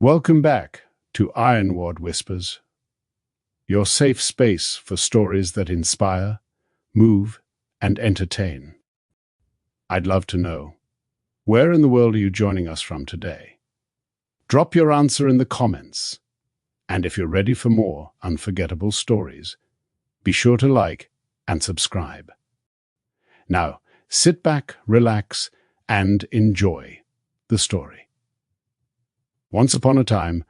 Welcome back to Ironward Whispers, your safe space for stories that inspire, move, and entertain. I'd love to know, where in the world are you joining us from today? Drop your answer in the comments. And if you're ready for more unforgettable stories, be sure to like and subscribe. Now, sit back, relax, and enjoy the story. Once upon a time,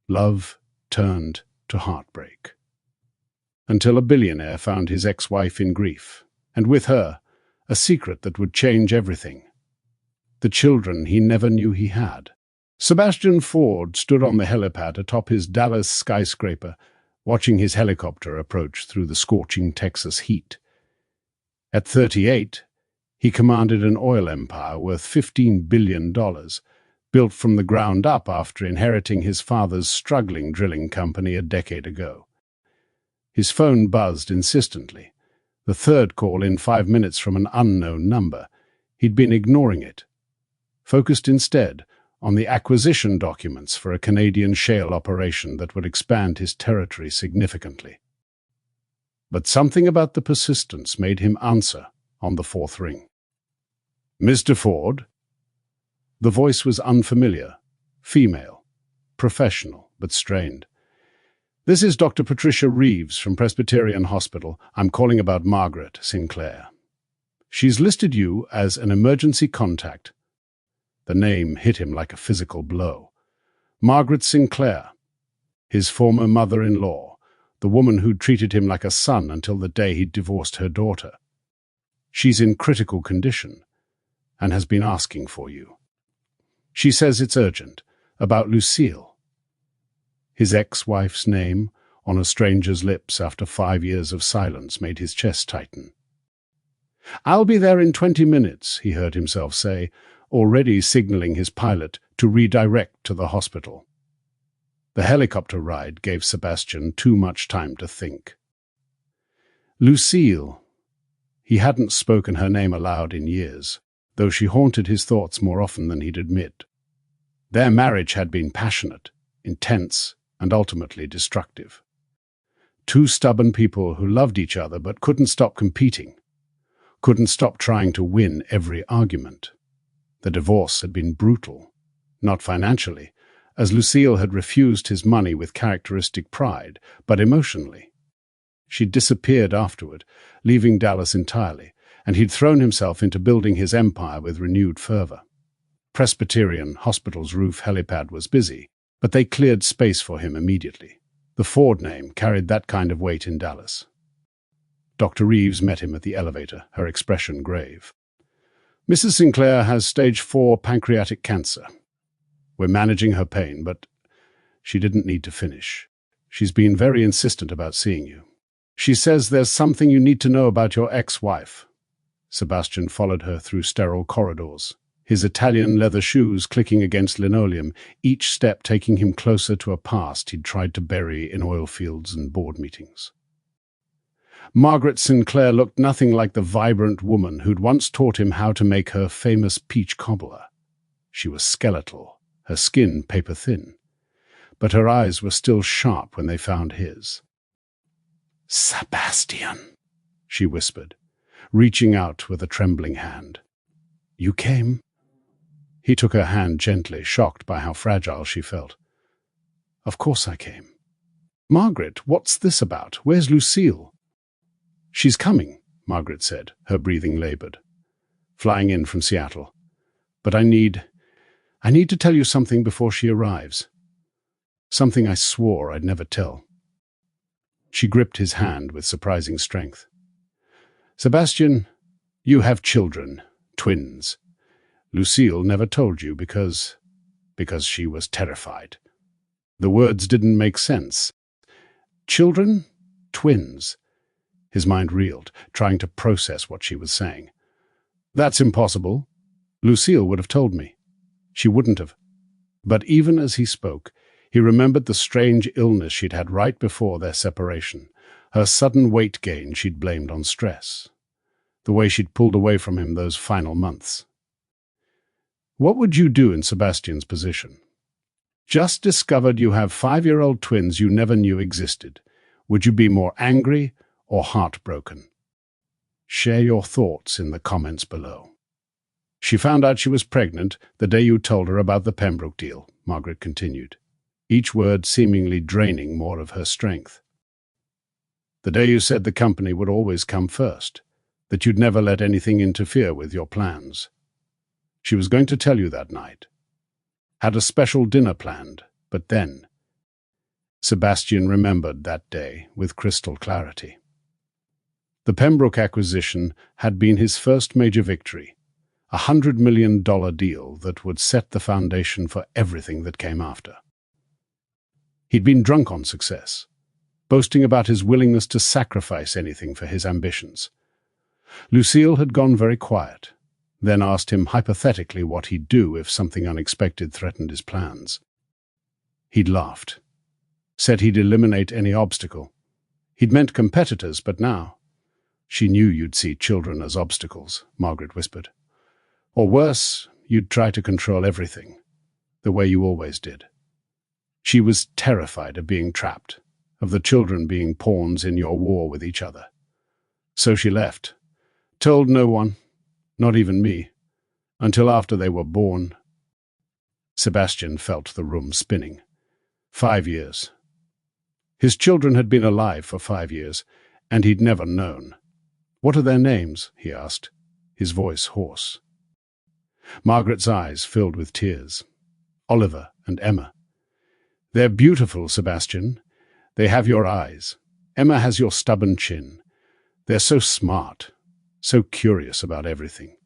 love turned to heartbreak. Until a billionaire found his ex-wife in grief, and with her, a secret that would change everything. The children he never knew he had. Sebastian Ford stood on the helipad atop his Dallas skyscraper, watching his helicopter approach through the scorching Texas heat. At 38, he commanded an oil empire worth $15 billion, built from the ground up after inheriting his father's struggling drilling company a decade ago. His phone buzzed insistently. The third call in 5 minutes from an unknown number. He'd been ignoring it, focused instead on the acquisition documents for a Canadian shale operation that would expand his territory significantly. But something about the persistence made him answer on the fourth ring. "Mr. Ford?" The voice was unfamiliar, female, professional, but strained. "This is Dr. Patricia Reeves from Presbyterian Hospital. I'm calling about Margaret Sinclair. She's listed you as an emergency contact." The name hit him like a physical blow. Margaret Sinclair, his former mother-in-law, the woman who'd treated him like a son until the day he'd divorced her daughter. "She's in critical condition and has been asking for you. She says it's urgent, about Lucille." His ex-wife's name on a stranger's lips after 5 years of silence made his chest tighten. "I'll be there in 20 minutes, he heard himself say, already signaling his pilot to redirect to the hospital. The helicopter ride gave Sebastian too much time to think. Lucille. He hadn't spoken her name aloud in years, though she haunted his thoughts more often than he'd admit. Their marriage had been passionate, intense, and ultimately destructive. Two stubborn people who loved each other but couldn't stop competing, couldn't stop trying to win every argument. The divorce had been brutal, not financially, as Lucille had refused his money with characteristic pride, but emotionally. She'd disappeared afterward, leaving Dallas entirely, and he'd thrown himself into building his empire with renewed fervor. Presbyterian Hospital's roof helipad was busy, but they cleared space for him immediately. The Ford name carried that kind of weight in Dallas. Dr. Reeves met him at the elevator, her expression grave. "Mrs. Sinclair has stage 4 pancreatic cancer. We're managing her pain, but..." She didn't need to finish. "She's been very insistent about seeing you. She says there's something you need to know about your ex-wife." Sebastian followed her through sterile corridors, his Italian leather shoes clicking against linoleum, each step taking him closer to a past he'd tried to bury in oil fields and board meetings. Margaret Sinclair looked nothing like the vibrant woman who'd once taught him how to make her famous peach cobbler. She was skeletal, her skin paper-thin, but her eyes were still sharp when they found his. "Sebastian," she whispered, reaching out with a trembling hand. "You came?" He took her hand gently, shocked by how fragile she felt. "Of course I came." "Margaret, what's this about? Where's Lucille?" "She's coming," Margaret said, her breathing labored. "Flying in from Seattle. But I need to tell you something before she arrives. Something I swore I'd never tell." She gripped his hand with surprising strength. "Sebastian, you have children, twins. Lucille never told you because she was terrified." The words didn't make sense. Children? Twins? His mind reeled, trying to process what she was saying. "That's impossible. Lucille would have told me." "She wouldn't have." But even as he spoke, he remembered the strange illness she'd had right before their separation, her sudden weight gain she'd blamed on stress, the way she'd pulled away from him those final months. What would you do in Sebastian's position? Just discovered you have 5-year-old twins you never knew existed. Would you be more angry or heartbroken? Share your thoughts in the comments below. She found out she was pregnant the day you told her about the Pembroke deal, Margaret continued, each word seemingly draining more of her strength. The day you said the company would always come first, that you'd never let anything interfere with your plans. She was going to tell you that night. Had a special dinner planned, but then Sebastian remembered that day with crystal clarity. The Pembroke acquisition had been his first major victory, a $100 million deal that would set the foundation for everything that came after. He'd been drunk on success, boasting about his willingness to sacrifice anything for his ambitions. Lucille had gone very quiet, then asked him hypothetically what he'd do if something unexpected threatened his plans. He'd laughed, said he'd eliminate any obstacle. He'd meant competitors, but now she knew you'd see children as obstacles, Margaret whispered. Or worse, you'd try to control everything, the way you always did. She was terrified of being trapped, of the children being pawns in your war with each other. So she left, told no one, not even me, until after they were born. Sebastian felt the room spinning. 5 years. His children had been alive for 5 years, and he'd never known. What are their names? He asked, his voice hoarse. Margaret's eyes filled with tears. Oliver and Emma. They're beautiful, Sebastian. They have your eyes. Emma has your stubborn chin. They're so smart, so curious about everything.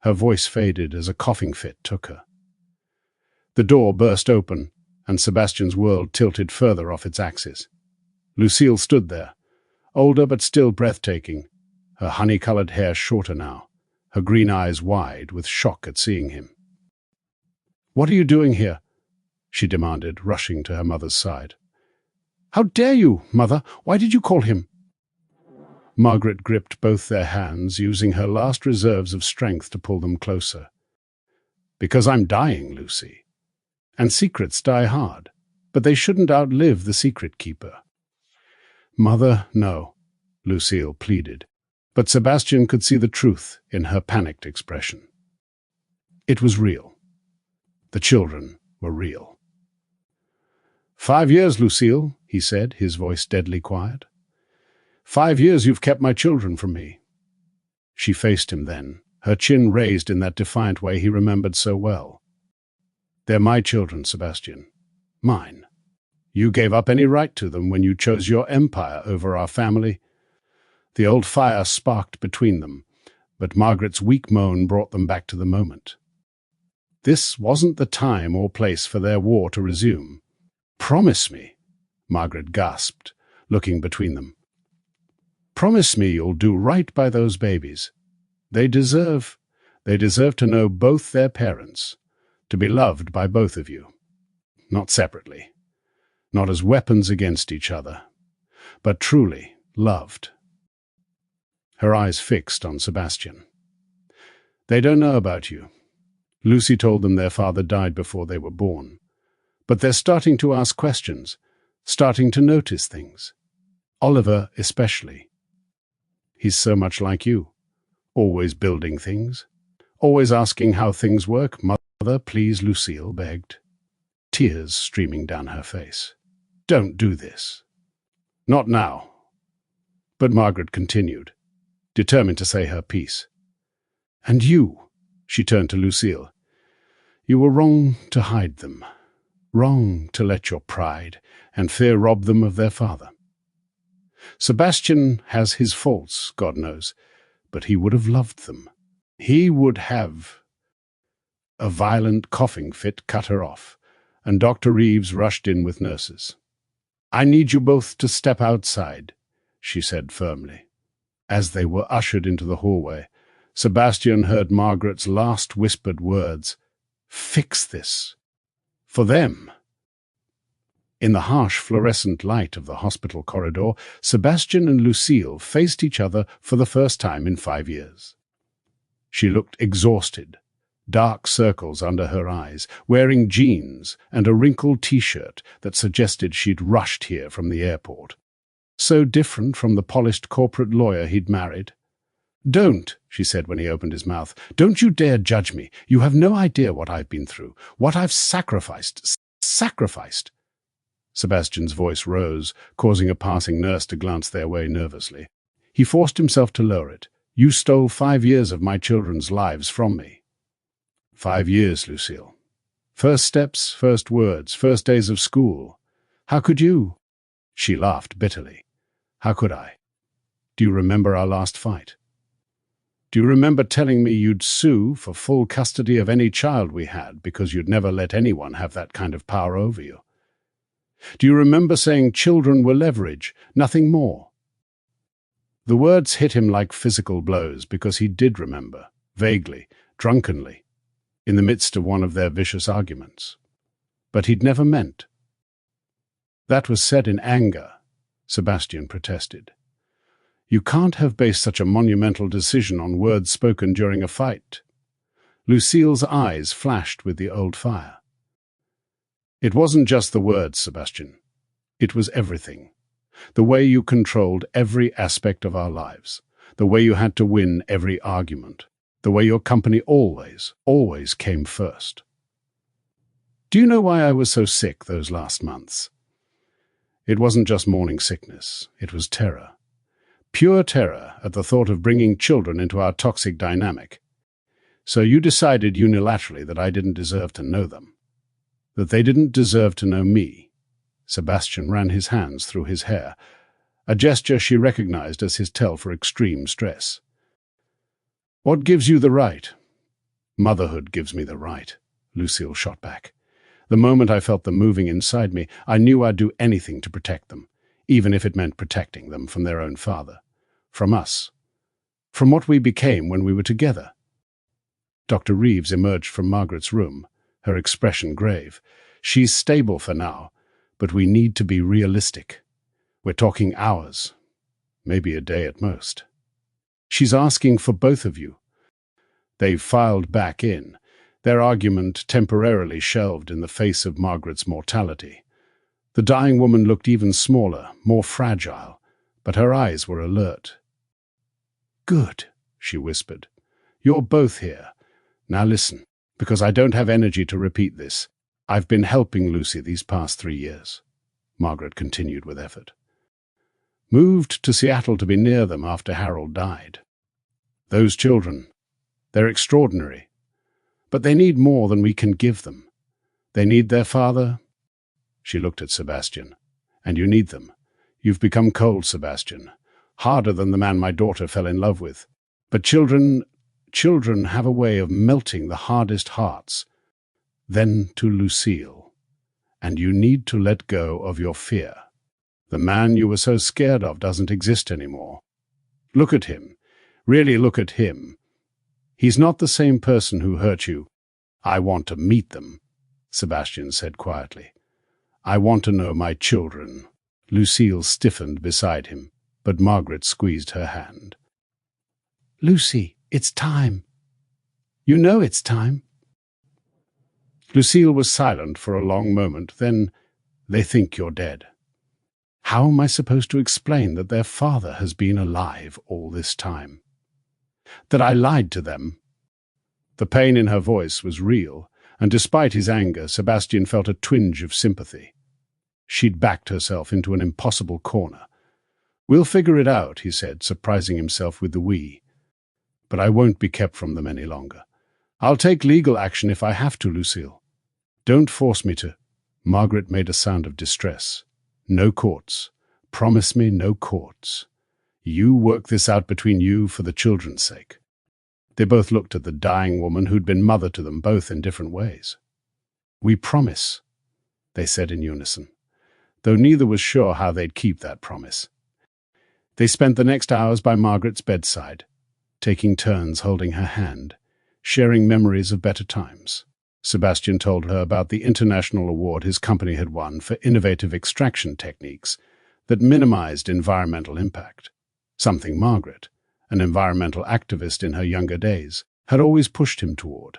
Her voice faded as a coughing fit took her. The door burst open, and Sebastian's world tilted further off its axis. Lucille stood there, older but still breathtaking, her honey-colored hair shorter now, her green eyes wide with shock at seeing him. "What are you doing here?" she demanded, rushing to her mother's side. "How dare you, Mother? Why did you call him?" Margaret gripped both their hands, using her last reserves of strength to pull them closer. "Because I'm dying, Lucy. And secrets die hard, but they shouldn't outlive the secret keeper." "Mother, no," Lucille pleaded, but Sebastian could see the truth in her panicked expression. It was real. The children were real. 5 years, Lucille, he said, his voice deadly quiet. 5 years you've kept my children from me. She faced him then, her chin raised in that defiant way he remembered so well. "They're my children, Sebastian. Mine. You gave up any right to them when you chose your empire over our family." The old fire sparked between them, but Margaret's weak moan brought them back to the moment. This wasn't the time or place for their war to resume. "Promise me," Margaret gasped, looking between them. "Promise me you'll do right by those babies. They deserve to know both their parents, to be loved by both of you. Not separately, not as weapons against each other, but truly loved." Her eyes fixed on Sebastian. "They don't know about you. Lucy told them their father died before they were born. But they're starting to ask questions, starting to notice things. Oliver especially. He's so much like you, always building things, always asking how things work." "Mother, please," Lucille begged, tears streaming down her face. "Don't do this." "Not now." But Margaret continued, determined to say her piece. "And you," she turned to Lucille, "you were wrong to hide them, wrong to let your pride and fear rob them of their father. Sebastian has his faults, God knows, but he would have loved them. He would have—" A violent coughing fit cut her off, and Dr. Reeves rushed in with nurses. "I need you both to step outside," she said firmly. As they were ushered into the hallway, Sebastian heard Margaret's last whispered words, "Fix this. For them." In the harsh fluorescent light of the hospital corridor, Sebastian and Lucille faced each other for the first time in 5 years. She looked exhausted, dark circles under her eyes, wearing jeans and a wrinkled t-shirt that suggested she'd rushed here from the airport. So different from the polished corporate lawyer he'd married. "Don't," she said when he opened his mouth. "Don't you dare judge me. You have no idea what I've been through, what I've sacrificed. Sacrificed." Sebastian's voice rose, causing a passing nurse to glance their way nervously. He forced himself to lower it. "You stole 5 years of my children's lives from me." 5 years, Lucille. First steps, first words, first days of school. How could you? She laughed bitterly. How could I? Do you remember our last fight? Do you remember telling me you'd sue for full custody of any child we had because you'd never let anyone have that kind of power over you? Do you remember saying children were leverage, nothing more? The words hit him like physical blows because he did remember, vaguely, drunkenly, in the midst of one of their vicious arguments. But he'd never meant. That was said in anger, Sebastian protested. You can't have based such a monumental decision on words spoken during a fight. Lucille's eyes flashed with the old fire. It wasn't just the words, Sebastian. It was everything. The way you controlled every aspect of our lives. The way you had to win every argument. The way your company always came first. Do you know why I was so sick those last months? It wasn't just morning sickness. It was terror. Pure terror at the thought of bringing children into our toxic dynamic. So you decided unilaterally that I didn't deserve to know them. That they didn't deserve to know me. Sebastian ran his hands through his hair, a gesture she recognized as his tell for extreme stress. What gives you the right? Motherhood gives me the right, Lucille shot back. The moment I felt them moving inside me, I knew I'd do anything to protect them, even if it meant protecting them from their own father. From us. From what we became when we were together. Dr. Reeves emerged from Margaret's room, her expression grave. She's stable for now, but we need to be realistic. We're talking hours, maybe a day at most. She's asking for both of you. They filed back in, their argument temporarily shelved in the face of Margaret's mortality. The dying woman looked even smaller, more fragile, but her eyes were alert. Good, she whispered. You're both here. Now listen, because I don't have energy to repeat this. I've been helping Lucy these past 3 years, Margaret continued with effort. Moved to Seattle to be near them after Harold died. Those children, they're extraordinary, but they need more than we can give them. They need their father. She looked at Sebastian. And you need them. You've become cold, Sebastian. Harder than the man my daughter fell in love with. But children have a way of melting the hardest hearts. Then to Lucille. And you need to let go of your fear. The man you were so scared of doesn't exist anymore. Look at him. Really look at him. He's not the same person who hurt you. I want to meet them, Sebastian said quietly. I want to know my children. Lucille stiffened beside him, but Margaret squeezed her hand. Lucy, it's time. You know it's time. Lucille was silent for a long moment, then, they think you're dead. How am I supposed to explain that their father has been alive all this time? That I lied to them? The pain in her voice was real, and despite his anger, Sebastian felt a twinge of sympathy. She'd backed herself into an impossible corner. We'll figure it out, he said, surprising himself with the we. But I won't be kept from them any longer. I'll take legal action if I have to, Lucille. Don't force me to. Margaret made a sound of distress. No courts. Promise me no courts. You work this out between you for the children's sake. They both looked at the dying woman who'd been mother to them both in different ways. We promise, they said in unison, though neither was sure how they'd keep that promise. They spent the next hours by Margaret's bedside, taking turns holding her hand, sharing memories of better times. Sebastian told her about the international award his company had won for innovative extraction techniques that minimized environmental impact, something Margaret, an environmental activist in her younger days, had always pushed him toward.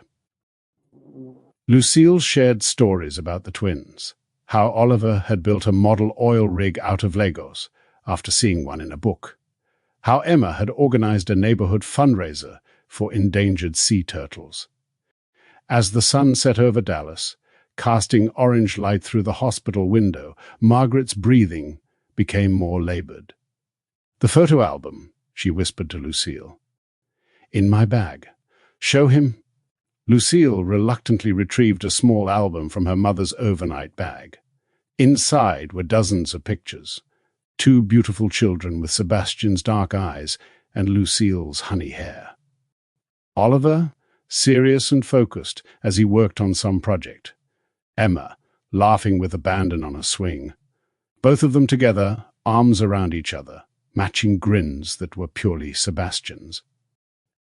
Lucille shared stories about the twins, how Oliver had built a model oil rig out of Legos after seeing one in a book, how Emma had organized a neighborhood fundraiser for endangered sea turtles. As the sun set over Dallas, casting orange light through the hospital window, Margaret's breathing became more labored. "The photo album," she whispered to Lucille. "In my bag. Show him." Lucille reluctantly retrieved a small album from her mother's overnight bag. Inside were dozens of pictures. Two beautiful children with Sebastian's dark eyes and Lucille's honey hair. Oliver, serious and focused as he worked on some project. Emma, laughing with abandon on a swing. Both of them together, arms around each other, matching grins that were purely Sebastian's.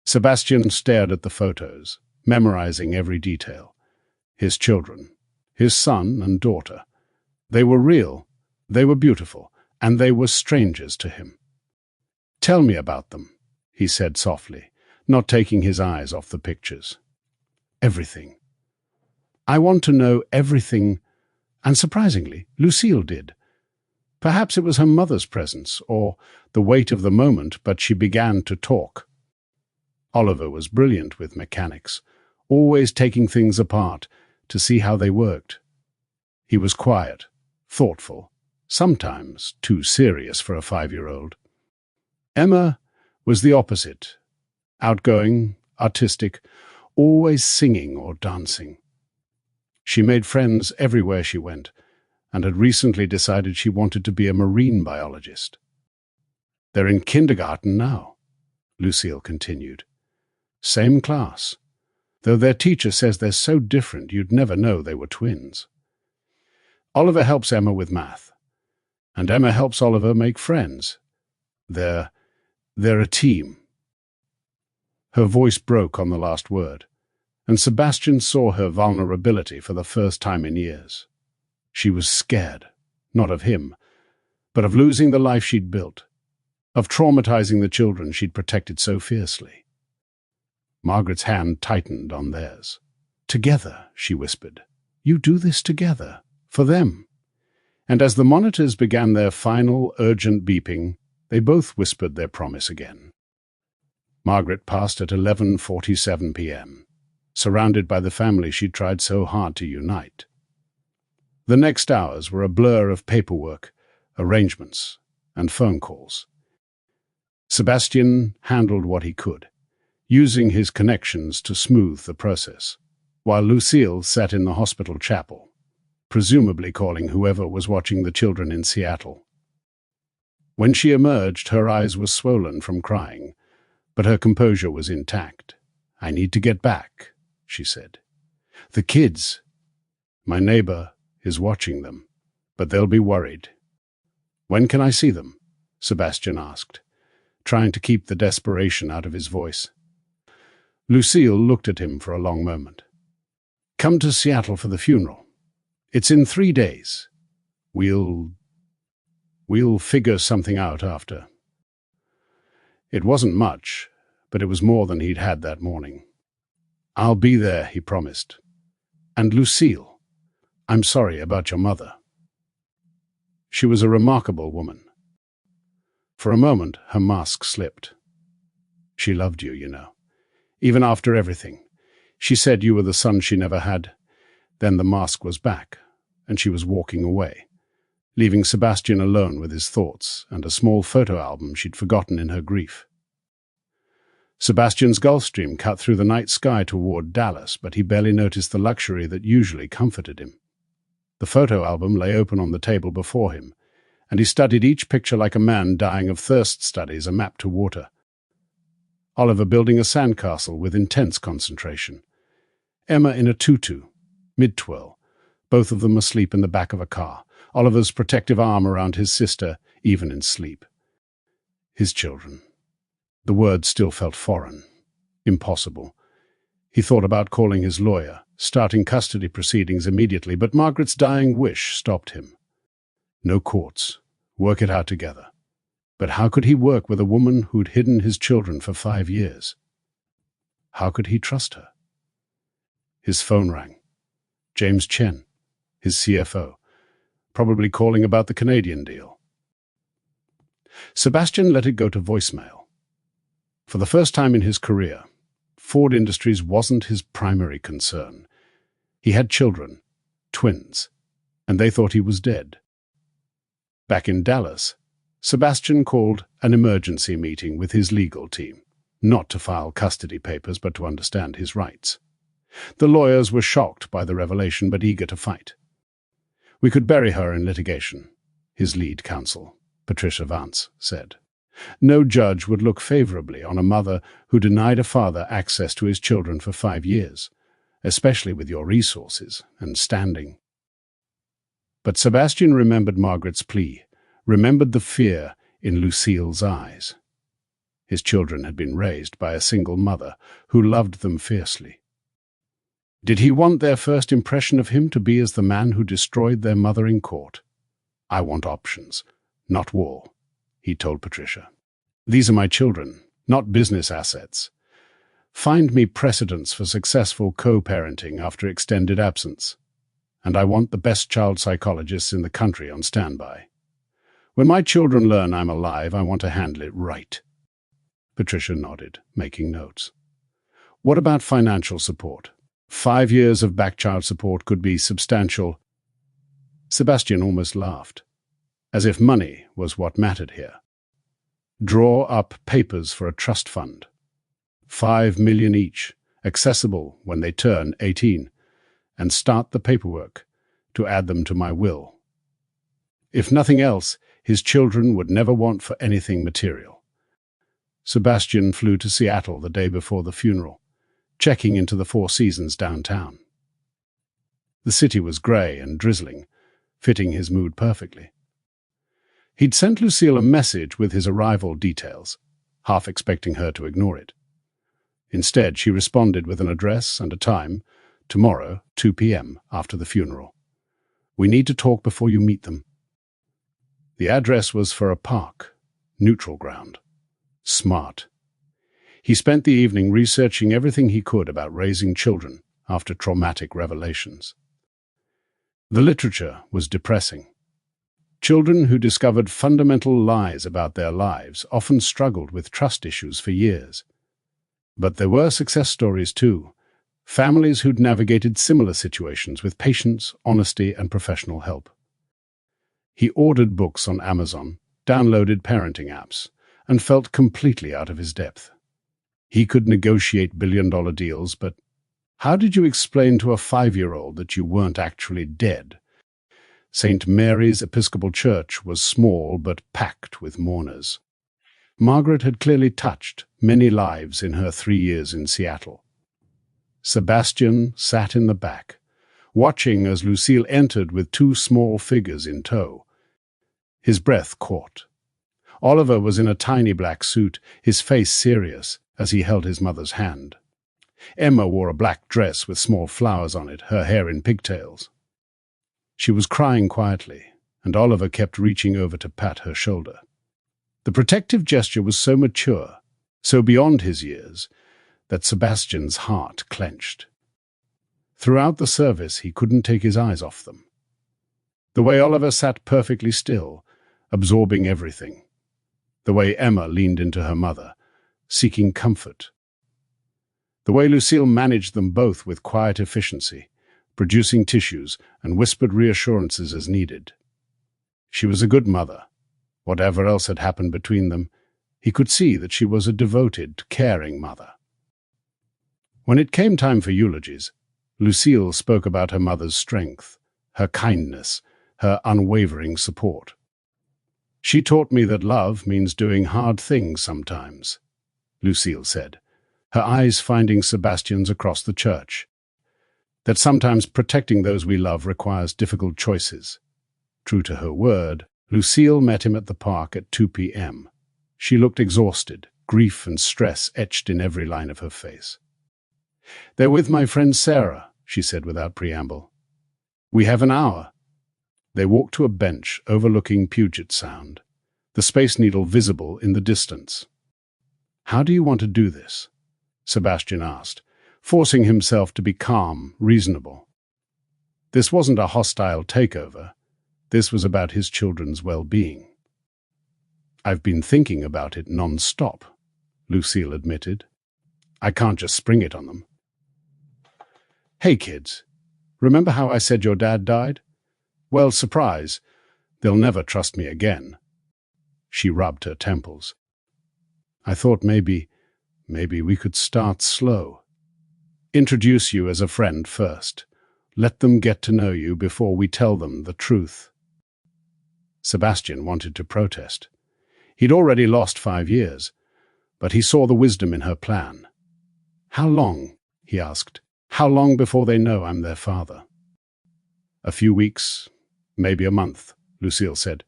Sebastian stared at the photos, memorizing every detail. His children, his son and daughter. They were real, they were beautiful, and they were strangers to him. "Tell me about them," he said softly, not taking his eyes off the pictures. "Everything. I want to know everything," and surprisingly, Lucille did. Perhaps it was her mother's presence, or the weight of the moment, but she began to talk. Oliver was brilliant with mechanics, always taking things apart to see how they worked. He was quiet, thoughtful, sometimes too serious for a 5-year-old. Emma was the opposite, outgoing, artistic, always singing or dancing. She made friends everywhere she went, and had recently decided she wanted to be a marine biologist. "They're in kindergarten now," Lucille continued. "Same class, though their teacher says they're so different you'd never know they were twins. Oliver helps Emma with math, and Emma helps Oliver make friends. They're a team." Her voice broke on the last word, and Sebastian saw her vulnerability for the first time in years. She was scared, not of him, but of losing the life she'd built, of traumatizing the children she'd protected so fiercely. Margaret's hand tightened on theirs. "Together," she whispered. "You do this together, for them." And as the monitors began their final, urgent beeping, they both whispered their promise again. Margaret passed at 11:47 p.m., surrounded by the family she'd tried so hard to unite. The next hours were a blur of paperwork, arrangements, and phone calls. Sebastian handled what he could, using his connections to smooth the process, while Lucille sat in the hospital chapel, presumably calling whoever was watching the children in Seattle. When she emerged, her eyes were swollen from crying, but her composure was intact. "I need to get back," she said. "The kids. My neighbor is watching them, but they'll be worried." "When can I see them?" Sebastian asked, trying to keep the desperation out of his voice. Lucille looked at him for a long moment. "Come to Seattle for the funeral. It's in 3 days. We'll figure something out after." It wasn't much, but it was more than he'd had that morning. "I'll be there," he promised. "And Lucille, I'm sorry about your mother. She was a remarkable woman." For a moment, her mask slipped. "She loved you, you know. Even after everything. She said you were the son she never had." Then the mask was back, and she was walking away, leaving Sebastian alone with his thoughts and a small photo album she'd forgotten in her grief. Sebastian's Gulfstream cut through the night sky toward Dallas, but he barely noticed the luxury that usually comforted him. The photo album lay open on the table before him, and he studied each picture like a man dying of thirst studies a map to water. Oliver building a sandcastle with intense concentration. Emma in a tutu, mid-twirl, both of them asleep in the back of a car, Oliver's protective arm around his sister, even in sleep. His children. The word still felt foreign, impossible. He thought about calling his lawyer, starting custody proceedings immediately, but Margaret's dying wish stopped him. No courts. Work it out together. But how could he work with a woman who'd hidden his children for 5 years? How could he trust her? His phone rang. James Chen, his CFO, probably calling about the Canadian deal. Sebastian let it go to voicemail. For the first time in his career, Ford Industries wasn't his primary concern. He had children, twins, and they thought he was dead. Back in Dallas, Sebastian called an emergency meeting with his legal team, not to file custody papers but to understand his rights. The lawyers were shocked by the revelation but eager to fight. "We could bury her in litigation," his lead counsel, Patricia Vance, said. "No judge would look favorably on a mother who denied a father access to his children for 5 years, especially with your resources and standing." But Sebastian remembered Margaret's plea, remembered the fear in Lucille's eyes. His children had been raised by a single mother who loved them fiercely. Did he want their first impression of him to be as the man who destroyed their mother in court? "I want options, not war," he told Patricia. "These are my children, not business assets. Find me precedents for successful co-parenting after extended absence. And I want the best child psychologists in the country on standby. When my children learn I'm alive, I want to handle it right." Patricia nodded, making notes. "What about financial support? 5 years of back-child support could be substantial." Sebastian almost laughed, as if money was what mattered here. "Draw up papers for a trust fund. 5 million each, accessible when they turn 18, and start the paperwork to add them to my will. If nothing else, his children would never want for anything material." Sebastian flew to Seattle the day before the funeral, checking into the Four Seasons downtown. The city was grey and drizzling, fitting his mood perfectly. He'd sent Lucille a message with his arrival details, half expecting her to ignore it. Instead, she responded with an address and a time, tomorrow, 2 p.m., after the funeral. "We need to talk before you meet them." The address was for a park, neutral ground. Smart. He spent the evening researching everything he could about raising children after traumatic revelations. The literature was depressing. Children who discovered fundamental lies about their lives often struggled with trust issues for years. But there were success stories too, families who'd navigated similar situations with patience, honesty, and professional help. He ordered books on Amazon, downloaded parenting apps, and felt completely out of his depth. He could negotiate billion-dollar deals, but how did you explain to a 5-year-old that you weren't actually dead? St. Mary's Episcopal Church was small but packed with mourners. Margaret had clearly touched many lives in her 3 years in Seattle. Sebastian sat in the back, watching as Lucille entered with 2 small figures in tow. His breath caught. Oliver was in a tiny black suit, his face serious, as he held his mother's hand. Emma wore a black dress with small flowers on it, her hair in pigtails. She was crying quietly, and Oliver kept reaching over to pat her shoulder. The protective gesture was so mature, so beyond his years, that Sebastian's heart clenched. Throughout the service, he couldn't take his eyes off them. The way Oliver sat perfectly still, absorbing everything. The way Emma leaned into her mother, seeking comfort. The way Lucille managed them both with quiet efficiency, producing tissues and whispered reassurances as needed. She was a good mother. Whatever else had happened between them, he could see that she was a devoted, caring mother. When it came time for eulogies, Lucille spoke about her mother's strength, her kindness, her unwavering support. "She taught me that love means doing hard things sometimes," Lucille said, her eyes finding Sebastian's across the church. "That sometimes protecting those we love requires difficult choices." True to her word, Lucille met him at the park at 2 p.m. She looked exhausted, grief and stress etched in every line of her face. "They're with my friend Sarah," she said without preamble. "We have an hour." They walked to a bench overlooking Puget Sound, the Space Needle visible in the distance. "How do you want to do this?" Sebastian asked, forcing himself to be calm, reasonable. This wasn't a hostile takeover. This was about his children's well-being. "I've been thinking about it non-stop," Lucille admitted. "I can't just spring it on them." "Hey, kids, remember how I said your dad died? Well, surprise, they'll never trust me again." She rubbed her temples. "I thought maybe we could start slow. Introduce you as a friend first. Let them get to know you before we tell them the truth." Sebastian wanted to protest. He'd already lost 5 years, but he saw the wisdom in her plan. "How long?" he asked. "How long before they know I'm their father?" "A few weeks, maybe a month," Lucille said.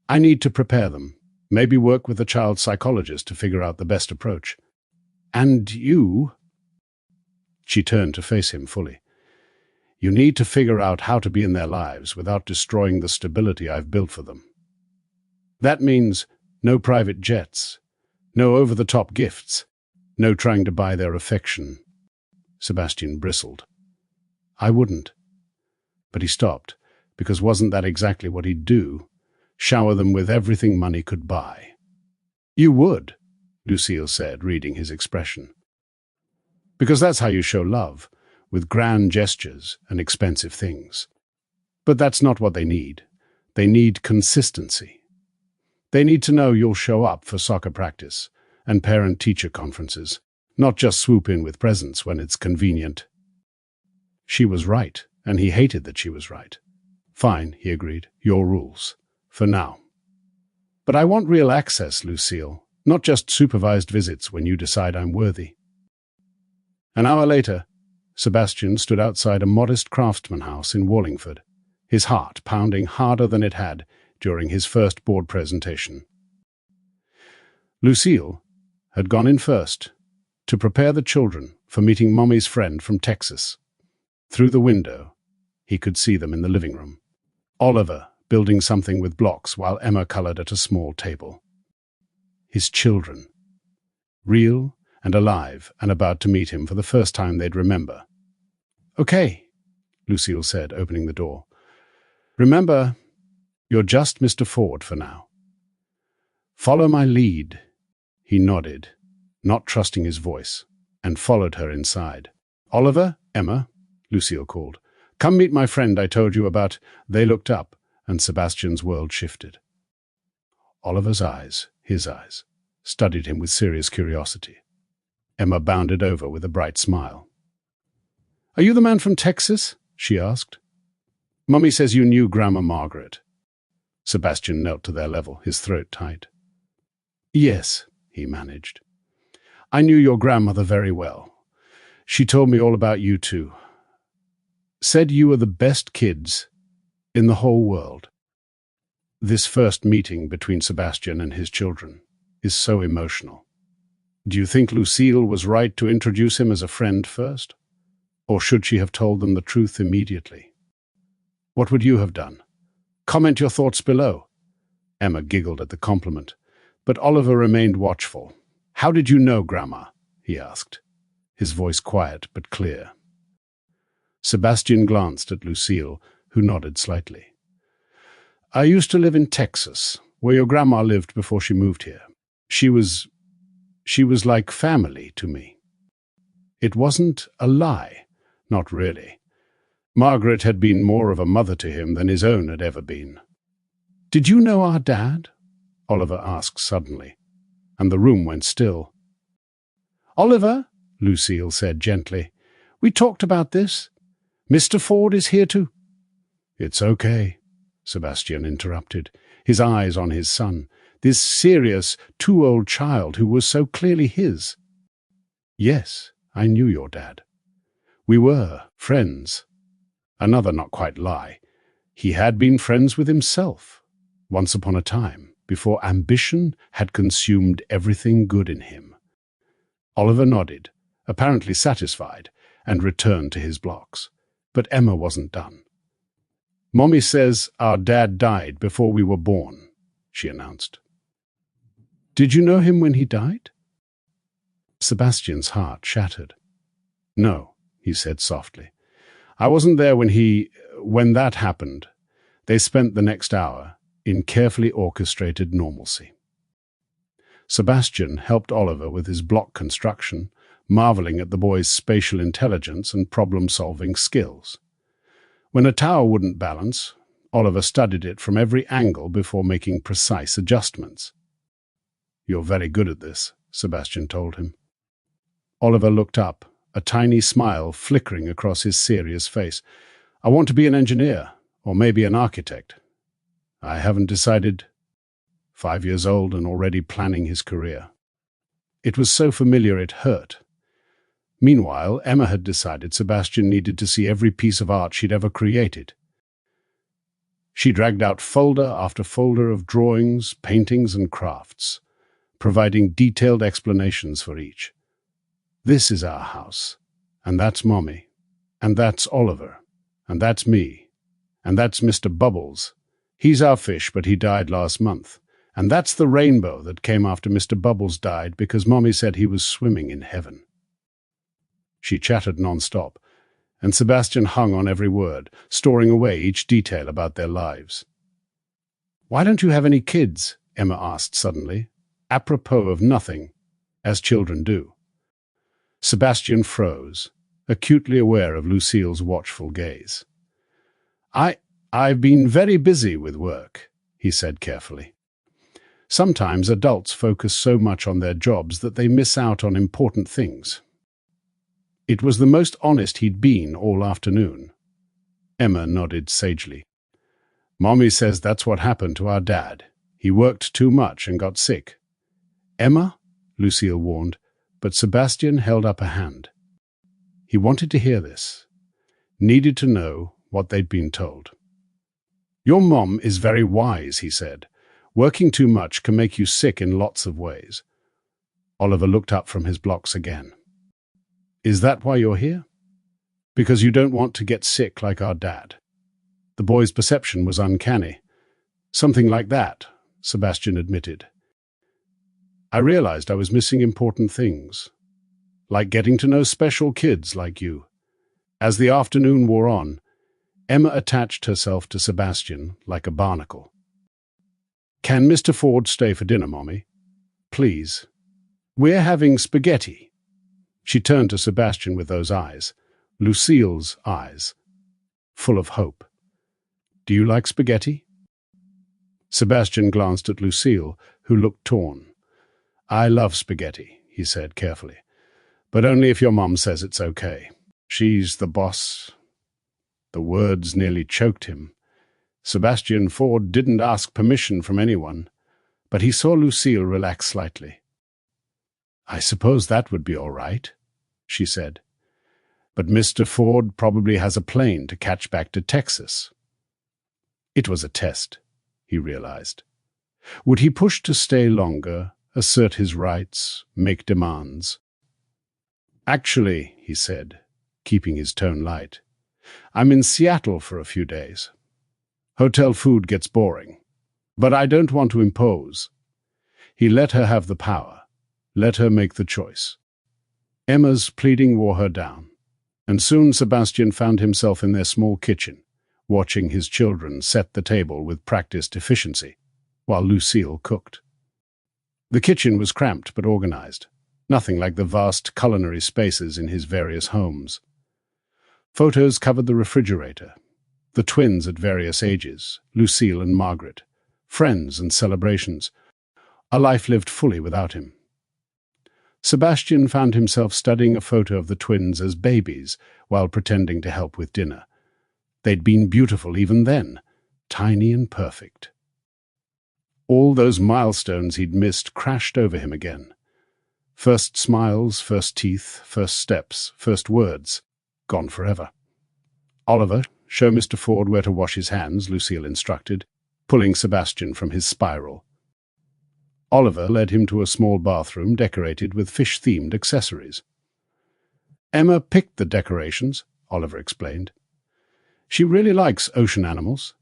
"I need to prepare them. Maybe work with a child psychologist to figure out the best approach. And you—" She turned to face him fully. "You need to figure out how to be in their lives without destroying the stability I've built for them. That means no private jets, no over-the-top gifts, no trying to buy their affection." Sebastian bristled. "I wouldn't." But he stopped, because wasn't that exactly what he'd do? Shower them with everything money could buy. "You would," Lucille said, reading his expression. "Because that's how you show love, with grand gestures and expensive things. But that's not what they need. They need consistency. They need to know you'll show up for soccer practice and parent-teacher conferences, not just swoop in with presents when it's convenient." She was right, and he hated that she was right. "Fine," he agreed. "Your rules. For now. But I want real access, Lucille, not just supervised visits when you decide I'm worthy." An hour later, Sebastian stood outside a modest craftsman house in Wallingford, his heart pounding harder than it had during his first board presentation. Lucille had gone in first to prepare the children for meeting Mommy's friend from Texas. Through the window, he could see them in the living room. Oliver building something with blocks while Emma colored at a small table. His children. Real and alive and about to meet him for the first time they'd remember. "Okay," Lucille said, opening the door. "Remember, you're just Mr. Ford for now. Follow my lead." He nodded, not trusting his voice, and followed her inside. "Oliver, Emma," Lucille called. "Come meet my friend I told you about." They looked up, and Sebastian's world shifted. Oliver's eyes, his eyes, studied him with serious curiosity. Emma bounded over with a bright smile. "Are you the man from Texas?" she asked. "Mummy says you knew Grandma Margaret." Sebastian knelt to their level, his throat tight. "Yes," he managed. "I knew your grandmother very well. She told me all about you too. Said you were the best kids in the whole world." This first meeting between Sebastian and his children is so emotional. Do you think Lucille was right to introduce him as a friend first? Or should she have told them the truth immediately? What would you have done? Comment your thoughts below. Emma giggled at the compliment, but Oliver remained watchful. "How did you know, Grandma?" he asked, his voice quiet but clear. Sebastian glanced at Lucille, who nodded slightly. "I used to live in Texas, where your grandma lived before she moved here. She was like family to me." It wasn't a lie, not really. Margaret had been more of a mother to him than his own had ever been. "Did you know our dad?" Oliver asked suddenly, and the room went still. "Oliver," Lucille said gently, "we talked about this. Mr. Ford is here to—" "It's okay," Sebastian interrupted, his eyes on his son, this serious, too-old child who was so clearly his. "Yes, I knew your dad. We were friends." Another not quite lie. He had been friends with himself, once upon a time, before ambition had consumed everything good in him. Oliver nodded, apparently satisfied, and returned to his blocks. But Emma wasn't done. "Mommy says our dad died before we were born," she announced. "Did you know him when he died?" Sebastian's heart shattered. "No," he said softly. I wasn't there when that happened. They spent the next hour in carefully orchestrated normalcy. Sebastian helped Oliver with his block construction, marveling at the boy's spatial intelligence and problem-solving skills. When a tower wouldn't balance, Oliver studied it from every angle before making precise adjustments. "You're very good at this," Sebastian told him. Oliver looked up, a tiny smile flickering across his serious face. "I want to be an engineer, or maybe an architect. I haven't decided." 5 years old and already planning his career. It was so familiar it hurt. Meanwhile, Emma had decided Sebastian needed to see every piece of art she'd ever created. She dragged out folder after folder of drawings, paintings, and crafts, providing detailed explanations for each. "This is our house, and that's Mommy, and that's Oliver, and that's me, and that's Mr. Bubbles. He's our fish, but he died last month. And that's the rainbow that came after Mr. Bubbles died because Mommy said he was swimming in heaven." She chattered non-stop, and Sebastian hung on every word, storing away each detail about their lives. "Why don't you have any kids?" Emma asked suddenly, apropos of nothing, as children do. Sebastian froze, acutely aware of Lucille's watchful gaze. I've been very busy with work," he said carefully. Sometimes adults focus so much on their jobs that they miss out on important things. It was the most honest he'd been all afternoon. Emma nodded sagely. "Mommy says that's what happened to our dad. He worked too much and got sick." "Emma?" Lucille warned, but Sebastian held up a hand. He wanted to hear this, needed to know what they'd been told. "Your mom is very wise," he said. "Working too much can make you sick in lots of ways." Oliver looked up from his blocks again. "Is that why you're here?" "Because you don't want to get sick like our dad." The boy's perception was uncanny. "Something like that," Sebastian admitted. "I realized I was missing important things, like getting to know special kids like you." As the afternoon wore on, Emma attached herself to Sebastian like a barnacle. "Can Mr. Ford stay for dinner, Mommy? Please. We're having spaghetti." She turned to Sebastian with those eyes, Lucille's eyes, full of hope. "Do you like spaghetti?" Sebastian glanced at Lucille, who looked torn. "I love spaghetti," he said carefully, "but only if your mom says it's okay. She's the boss." The words nearly choked him. Sebastian Ford didn't ask permission from anyone, but he saw Lucille relax slightly. "I suppose that would be all right," she said. "But Mr. Ford probably has a plane to catch back to Texas." It was a test, he realized. Would he push to stay longer, assert his rights, make demands? "Actually," he said, keeping his tone light, "I'm in Seattle for a few days. Hotel food gets boring, but I don't want to impose." He let her have the power, let her make the choice. Emma's pleading wore her down, and soon Sebastian found himself in their small kitchen, watching his children set the table with practiced efficiency, while Lucille cooked. The kitchen was cramped but organized, nothing like the vast culinary spaces in his various homes. Photos covered the refrigerator, the twins at various ages, Lucille and Margaret, friends and celebrations, a life lived fully without him. Sebastian found himself studying a photo of the twins as babies while pretending to help with dinner. They'd been beautiful even then, tiny and perfect. All those milestones he'd missed crashed over him again. First smiles, first teeth, first steps, first words, gone forever. "Oliver, show Mr. Ford where to wash his hands," Lucille instructed, pulling Sebastian from his spiral. Oliver led him to a small bathroom decorated with fish-themed accessories. "Emma picked the decorations," Oliver explained. "She really likes ocean animals."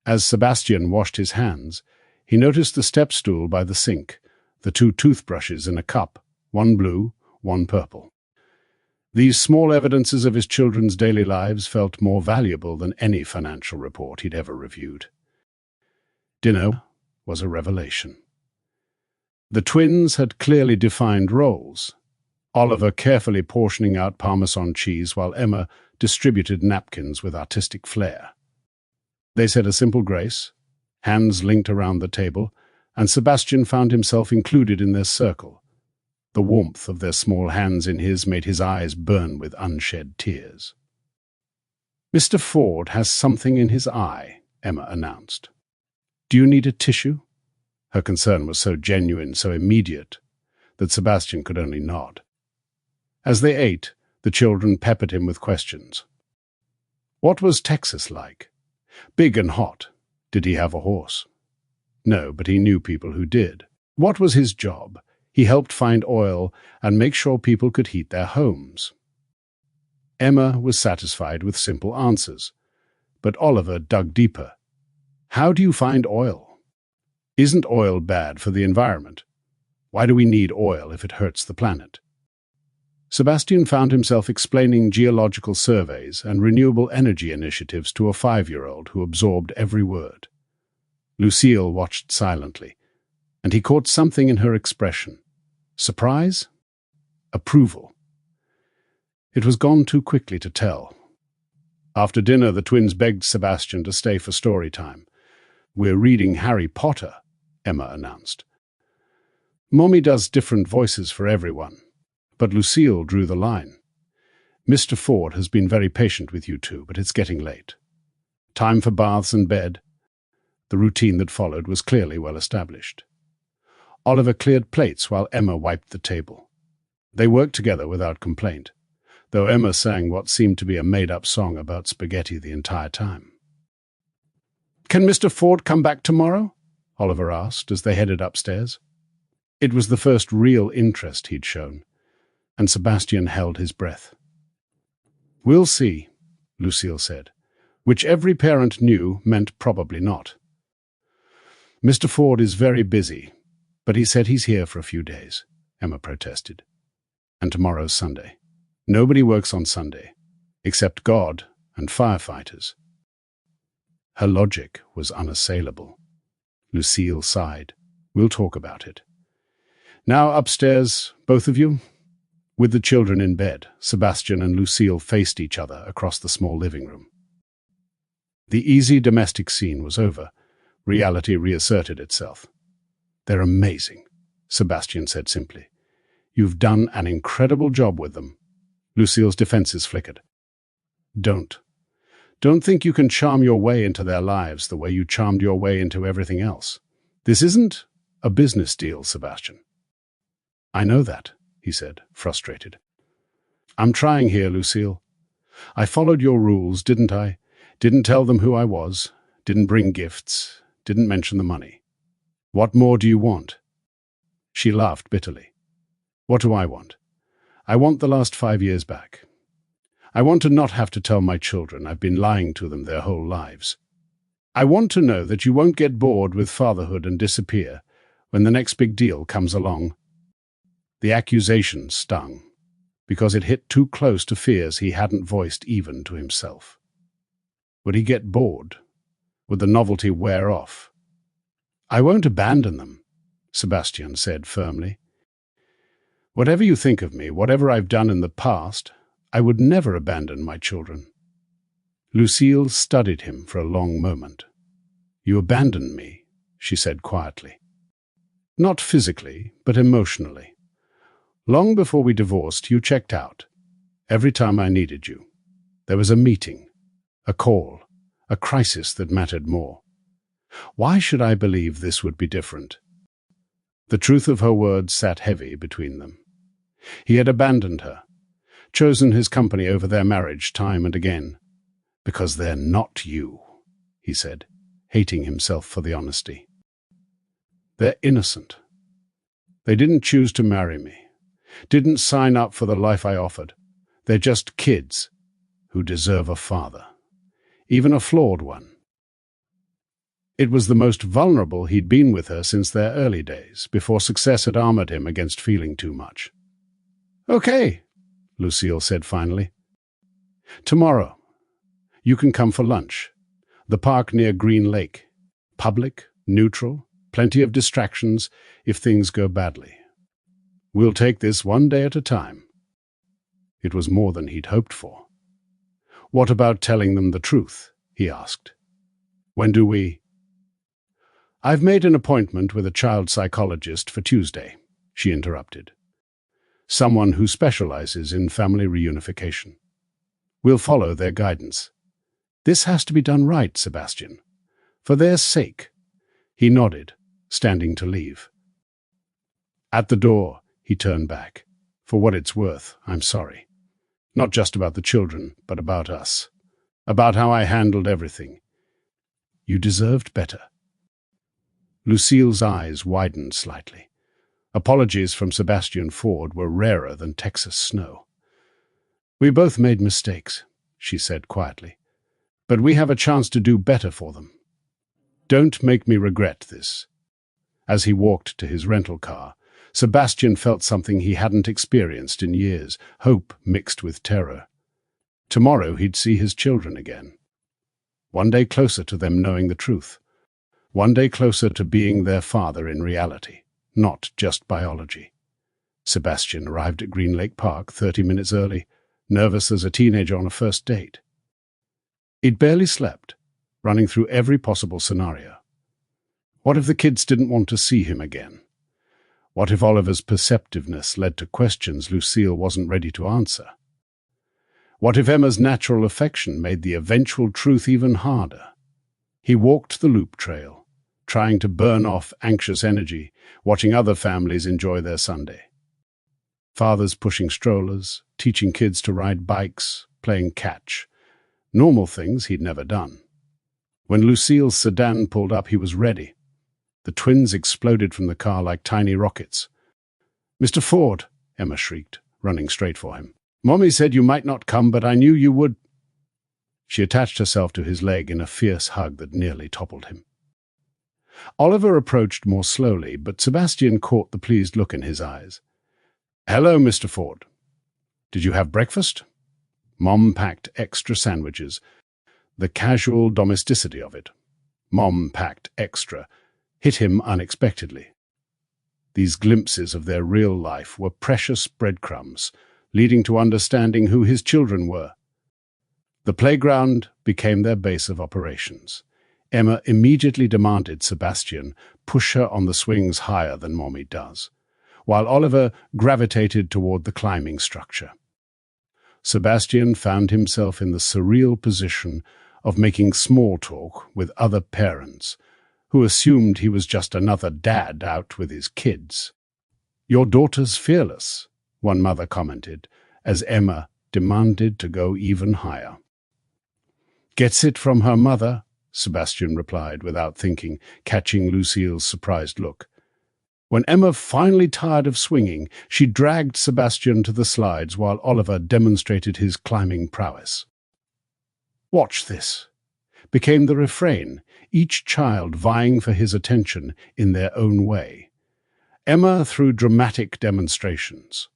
As Sebastian washed his hands, he noticed the step stool by the sink, the 2 toothbrushes in a cup, one blue, one purple. These small evidences of his children's daily lives felt more valuable than any financial report he'd ever reviewed. Dinner was a revelation. The twins had clearly defined roles, Oliver carefully portioning out Parmesan cheese while Emma distributed napkins with artistic flair. They said a simple grace, hands linked around the table, and Sebastian found himself included in their circle. The warmth of their small hands in his made his eyes burn with unshed tears. "Mr. Ford has something in his eye," Emma announced. "Do you need a tissue?" Her concern was so genuine, so immediate, that Sebastian could only nod. As they ate, the children peppered him with questions. What was Texas like? Big and hot. Did he have a horse? No, but he knew people who did. What was his job? He helped find oil and make sure people could heat their homes. Emma was satisfied with simple answers, but Oliver dug deeper. How do you find oil? Isn't oil bad for the environment? Why do we need oil if it hurts the planet? Sebastian found himself explaining geological surveys and renewable energy initiatives to a 5-year-old who absorbed every word. Lucille watched silently, and he caught something in her expression. Surprise? Approval. It was gone too quickly to tell. After dinner, the twins begged Sebastian to stay for story time. "We're reading Harry Potter," Emma announced. "Mommy does different voices for everyone." But Lucille drew the line. "Mr. Ford has been very patient with you two, but it's getting late. Time for baths and bed." The routine that followed was clearly well established. Oliver cleared plates while Emma wiped the table. They worked together without complaint, though Emma sang what seemed to be a made-up song about spaghetti the entire time. "Can Mr. Ford come back tomorrow?" Oliver asked as they headed upstairs. It was the first real interest he'd shown, and Sebastian held his breath. "We'll see," Lucille said, which every parent knew meant probably not. "Mr. Ford is very busy, but he said he's here for a few days," Emma protested. "And tomorrow's Sunday. Nobody works on Sunday, except God and firefighters." Her logic was unassailable. Lucille sighed. "We'll talk about it. Now upstairs, both of you." With the children in bed, Sebastian and Lucille faced each other across the small living room. The easy domestic scene was over. Reality reasserted itself. "They're amazing," Sebastian said simply. "You've done an incredible job with them." Lucille's defenses flickered. Don't think you can charm your way into their lives the way you charmed your way into everything else. This isn't a business deal, Sebastian." "I know that," he said, frustrated. "I'm trying here, Lucille. I followed your rules, didn't I? Didn't tell them who I was, didn't bring gifts, didn't mention the money. What more do you want?" She laughed bitterly. "What do I want? I want the last 5 years back. I want to not have to tell my children I've been lying to them their whole lives. I want to know that you won't get bored with fatherhood and disappear when the next big deal comes along." The accusation stung, because it hit too close to fears he hadn't voiced even to himself. Would he get bored? Would the novelty wear off? "I won't abandon them," Sebastian said firmly. "Whatever you think of me, whatever I've done in the past, I would never abandon my children." Lucille studied him for a long moment. "You abandoned me," she said quietly. "Not physically, but emotionally. Long before we divorced, you checked out. Every time I needed you. There was a meeting, a call, a crisis that mattered more. Why should I believe this would be different?" The truth of her words sat heavy between them. He had abandoned her, chosen his company over their marriage time and again. "Because they're not you," he said, hating himself for the honesty. "They're innocent. They didn't choose to marry me, didn't sign up for the life I offered. They're just kids who deserve a father, even a flawed one." It was the most vulnerable he'd been with her since their early days, before success had armored him against feeling too much. "Okay," Lucille said finally. "Tomorrow. You can come for lunch. The park near Green Lake. Public, neutral, plenty of distractions if things go badly. We'll take this one day at a time." It was more than he'd hoped for. "What about telling them the truth?" he asked. "When do we—" "I've made an appointment with a child psychologist for Tuesday," she interrupted. "Someone who specializes in family reunification. We'll follow their guidance. This has to be done right, Sebastian. For their sake." He nodded, standing to leave. At the door, he turned back. "For what it's worth, I'm sorry. Not just about the children, but about us. About how I handled everything. You deserved better." Lucille's eyes widened slightly. Apologies from Sebastian Ford were rarer than Texas snow. "We both made mistakes," she said quietly. "But we have a chance to do better for them. Don't make me regret this." As he walked to his rental car, Sebastian felt something he hadn't experienced in years, hope mixed with terror. Tomorrow he'd see his children again. One day closer to them knowing the truth. One day closer to being their father in reality, not just biology. Sebastian arrived at Green Lake Park 30 minutes early, nervous as a teenager on a first date. He'd barely slept, running through every possible scenario. What if the kids didn't want to see him again? What if Oliver's perceptiveness led to questions Lucille wasn't ready to answer? What if Emma's natural affection made the eventual truth even harder? He walked the loop trail, trying to burn off anxious energy, watching other families enjoy their Sunday. Fathers pushing strollers, teaching kids to ride bikes, playing catch. Normal things he'd never done. When Lucille's sedan pulled up, he was ready. The twins exploded from the car like tiny rockets. "Mr. Ford," Emma shrieked, running straight for him. "Mommy said you might not come, but I knew you would." She attached herself to his leg in a fierce hug that nearly toppled him. Oliver approached more slowly, but Sebastian caught the pleased look in his eyes. "Hello, Mr. Ford. Did you have breakfast?" Mom packed extra sandwiches. The casual domesticity of it. Mom packed extra. Hit him unexpectedly. These glimpses of their real life were precious breadcrumbs, leading to understanding who his children were. The playground became their base of operations. Emma immediately demanded Sebastian push her on the swings higher than Mommy does, while Oliver gravitated toward the climbing structure. Sebastian found himself in the surreal position of making small talk with other parents, who assumed he was just another dad out with his kids. "Your daughter's fearless," one mother commented, as Emma demanded to go even higher. "Gets it from her mother," Sebastian replied without thinking, catching Lucille's surprised look. When Emma finally tired of swinging, she dragged Sebastian to the slides while Oliver demonstrated his climbing prowess. "Watch this," became the refrain, each child vying for his attention in their own way. Emma through dramatic demonstrations,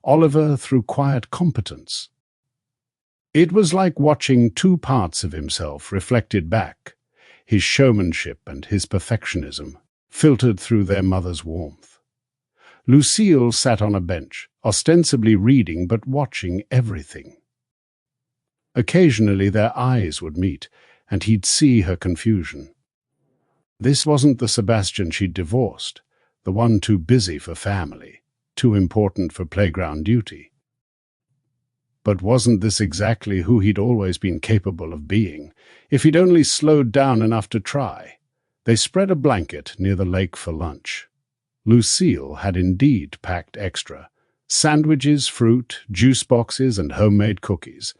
Oliver through quiet competence. It was like watching two parts of himself reflected back, his showmanship and his perfectionism, filtered through their mother's warmth. Lucille sat on a bench, ostensibly reading but watching everything. Occasionally their eyes would meet, and he'd see her confusion. This wasn't the Sebastian she'd divorced, the one too busy for family, too important for playground duty. But wasn't this exactly who he'd always been capable of being, if he'd only slowed down enough to try? They spread a blanket near the lake for lunch. Lucille had indeed packed extra: sandwiches, fruit, juice boxes, and homemade cookies.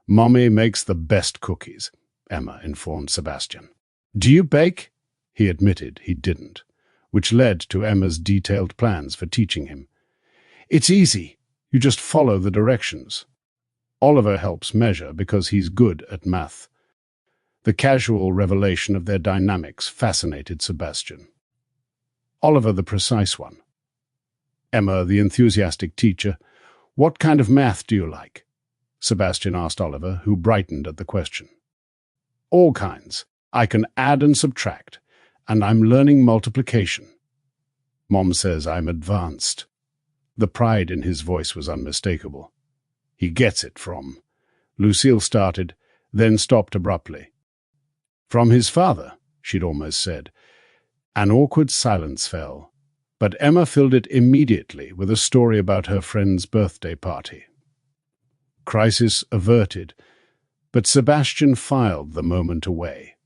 "Mommy makes the best cookies," Emma informed Sebastian. "Do you bake?" He admitted he didn't, which led to Emma's detailed plans for teaching him. "It's easy. You just follow the directions." Oliver helps measure because he's good at math. The casual revelation of their dynamics fascinated Sebastian. Oliver the precise one. Emma the enthusiastic teacher, What kind of math do you like? Sebastian asked Oliver, who brightened at the question. All kinds. I can add and subtract, and I'm learning multiplication. Mom says I'm advanced. The pride in his voice was unmistakable. He gets it from. Lucille started, then stopped abruptly. From his father, she'd almost said. An awkward silence fell, but Emma filled it immediately with a story about her friend's birthday party. Crisis averted, but Sebastian filed the moment away.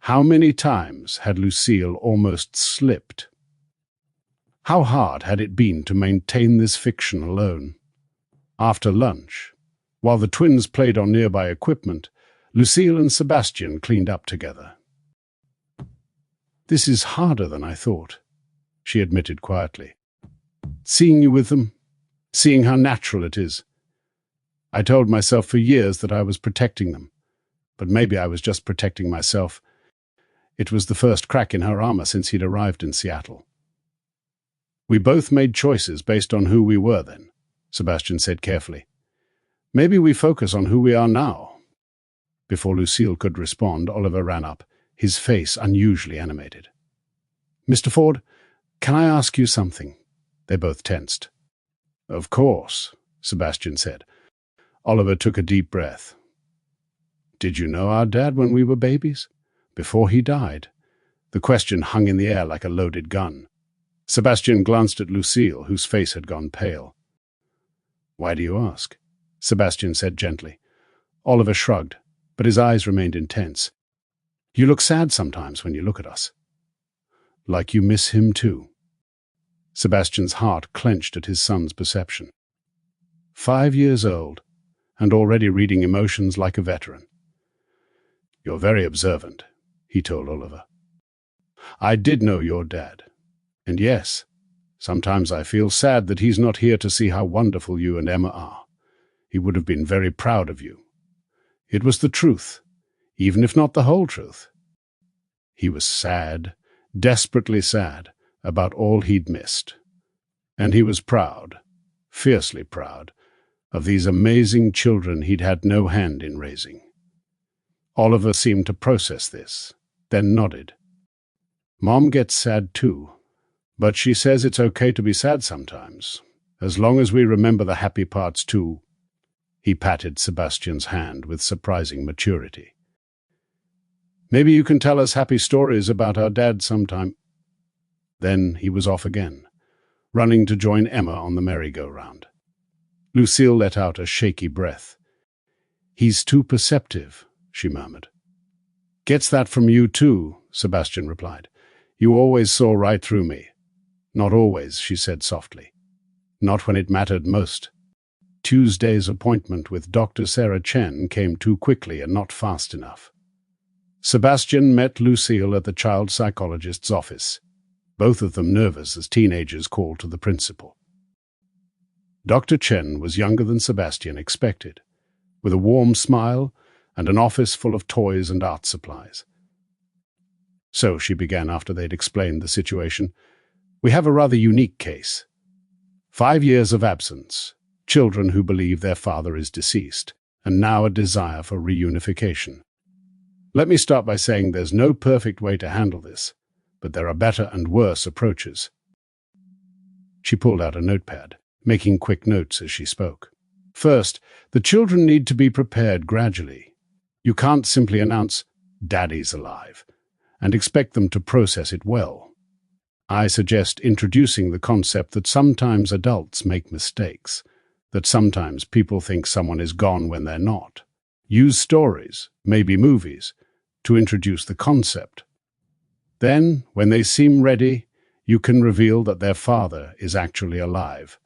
How many times had Lucille almost slipped? How hard had it been to maintain this fiction alone? After lunch, while the twins played on nearby equipment, Lucille and Sebastian cleaned up together. This is harder than I thought, she admitted quietly. Seeing you with them, seeing how natural it is. I told myself for years that I was protecting them, but maybe I was just protecting myself. It was the first crack in her armor since he'd arrived in Seattle. We both made choices based on who we were then, Sebastian said carefully. Maybe we focus on who we are now. Before Lucille could respond, Oliver ran up, his face unusually animated. Mr. Ford, can I ask you something? They both tensed. Of course, Sebastian said. Oliver took a deep breath. Did you know our dad when we were babies? Before he died? The question hung in the air like a loaded gun. Sebastian glanced at Lucille, whose face had gone pale. Why do you ask? Sebastian said gently. Oliver shrugged, but his eyes remained intense. You look sad sometimes when you look at us. Like you miss him too. Sebastian's heart clenched at his son's perception. 5 years old, and already reading emotions like a veteran. You're very observant, he told Oliver. I did know your dad. And yes, sometimes I feel sad that he's not here to see how wonderful you and Emma are. He would have been very proud of you. It was the truth, even if not the whole truth. He was sad, desperately sad, about all he'd missed. And he was proud, fiercely proud, of these amazing children he'd had no hand in raising. Oliver seemed to process this, then nodded. Mom gets sad too, but she says it's okay to be sad sometimes, as long as we remember the happy parts too. He patted Sebastian's hand with surprising maturity. Maybe you can tell us happy stories about our dad sometime. Then he was off again, running to join Emma on the merry-go-round. Lucille let out a shaky breath. He's too perceptive, she murmured. Gets that from you too, Sebastian replied. You always saw right through me. Not always, she said softly. Not when it mattered most. Tuesday's appointment with Dr. Sarah Chen came too quickly and not fast enough. Sebastian met Lucille at the child psychologist's office, both of them nervous as teenagers called to the principal. Dr. Chen was younger than Sebastian expected, with a warm smile and an office full of toys and art supplies. So she began after they'd explained the situation. We have a rather unique case. 5 years of absence, children who believe their father is deceased, and now a desire for reunification. Let me start by saying there's no perfect way to handle this, but there are better and worse approaches. She pulled out a notepad, making quick notes as she spoke. First, the children need to be prepared gradually. You can't simply announce, "Daddy's alive," and expect them to process it well. I suggest introducing the concept that sometimes adults make mistakes, that sometimes people think someone is gone when they're not. Use stories, maybe movies, to introduce the concept. Then, when they seem ready, you can reveal that their father is actually alive.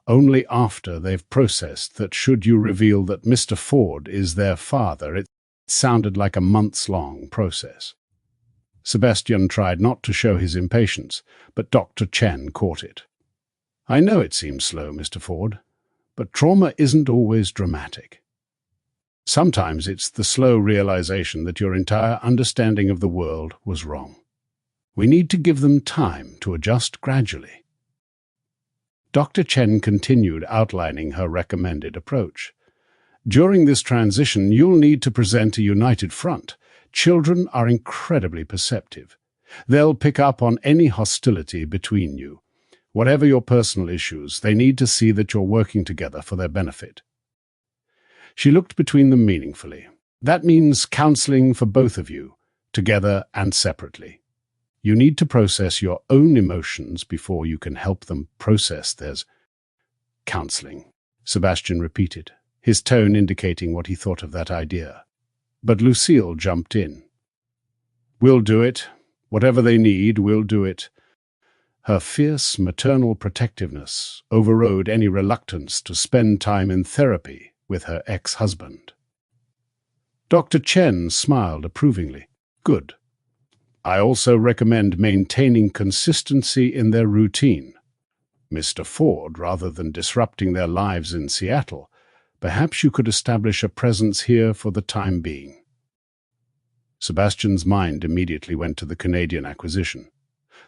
Only after they've processed that should you reveal that Mr. Ford is their father. It sounded like a months-long process. Sebastian tried not to show his impatience, but Dr. Chen caught it. I know it seems slow, Mr. Ford, but trauma isn't always dramatic. Sometimes it's the slow realization that your entire understanding of the world was wrong. We need to give them time to adjust gradually. Dr. Chen continued outlining her recommended approach. During this transition, you'll need to present a united front. Children are incredibly perceptive. They'll pick up on any hostility between you. Whatever your personal issues, they need to see that you're working together for their benefit. She looked between them meaningfully. That means counseling for both of you, together and separately. You need to process your own emotions before you can help them process theirs. Counseling, Sebastian repeated, his tone indicating what he thought of that idea. But Lucille jumped in. We'll do it. Whatever they need, we'll do it. Her fierce maternal protectiveness overrode any reluctance to spend time in therapy with her ex-husband. Dr. Chen smiled approvingly. Good. I also recommend maintaining consistency in their routine. Mr. Ford, rather than disrupting their lives in Seattle, perhaps you could establish a presence here for the time being. Sebastian's mind immediately went to the Canadian acquisition,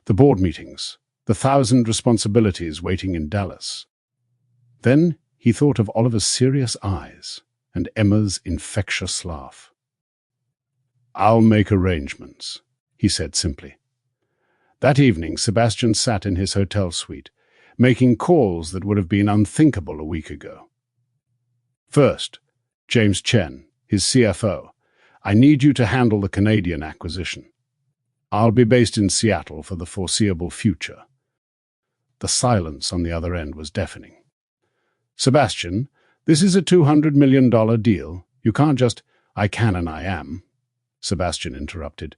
the board meetings, the 1,000 responsibilities waiting in Dallas. Then he thought of Oliver's serious eyes and Emma's infectious laugh. I'll make arrangements, he said simply. That evening, Sebastian sat in his hotel suite, making calls that would have been unthinkable a week ago. First, James Chen, his CFO. I need you to handle the Canadian acquisition. I'll be based in Seattle for the foreseeable future. The silence on the other end was deafening. Sebastian, this is a $200 million deal. You can't just, I can and I am. Sebastian interrupted.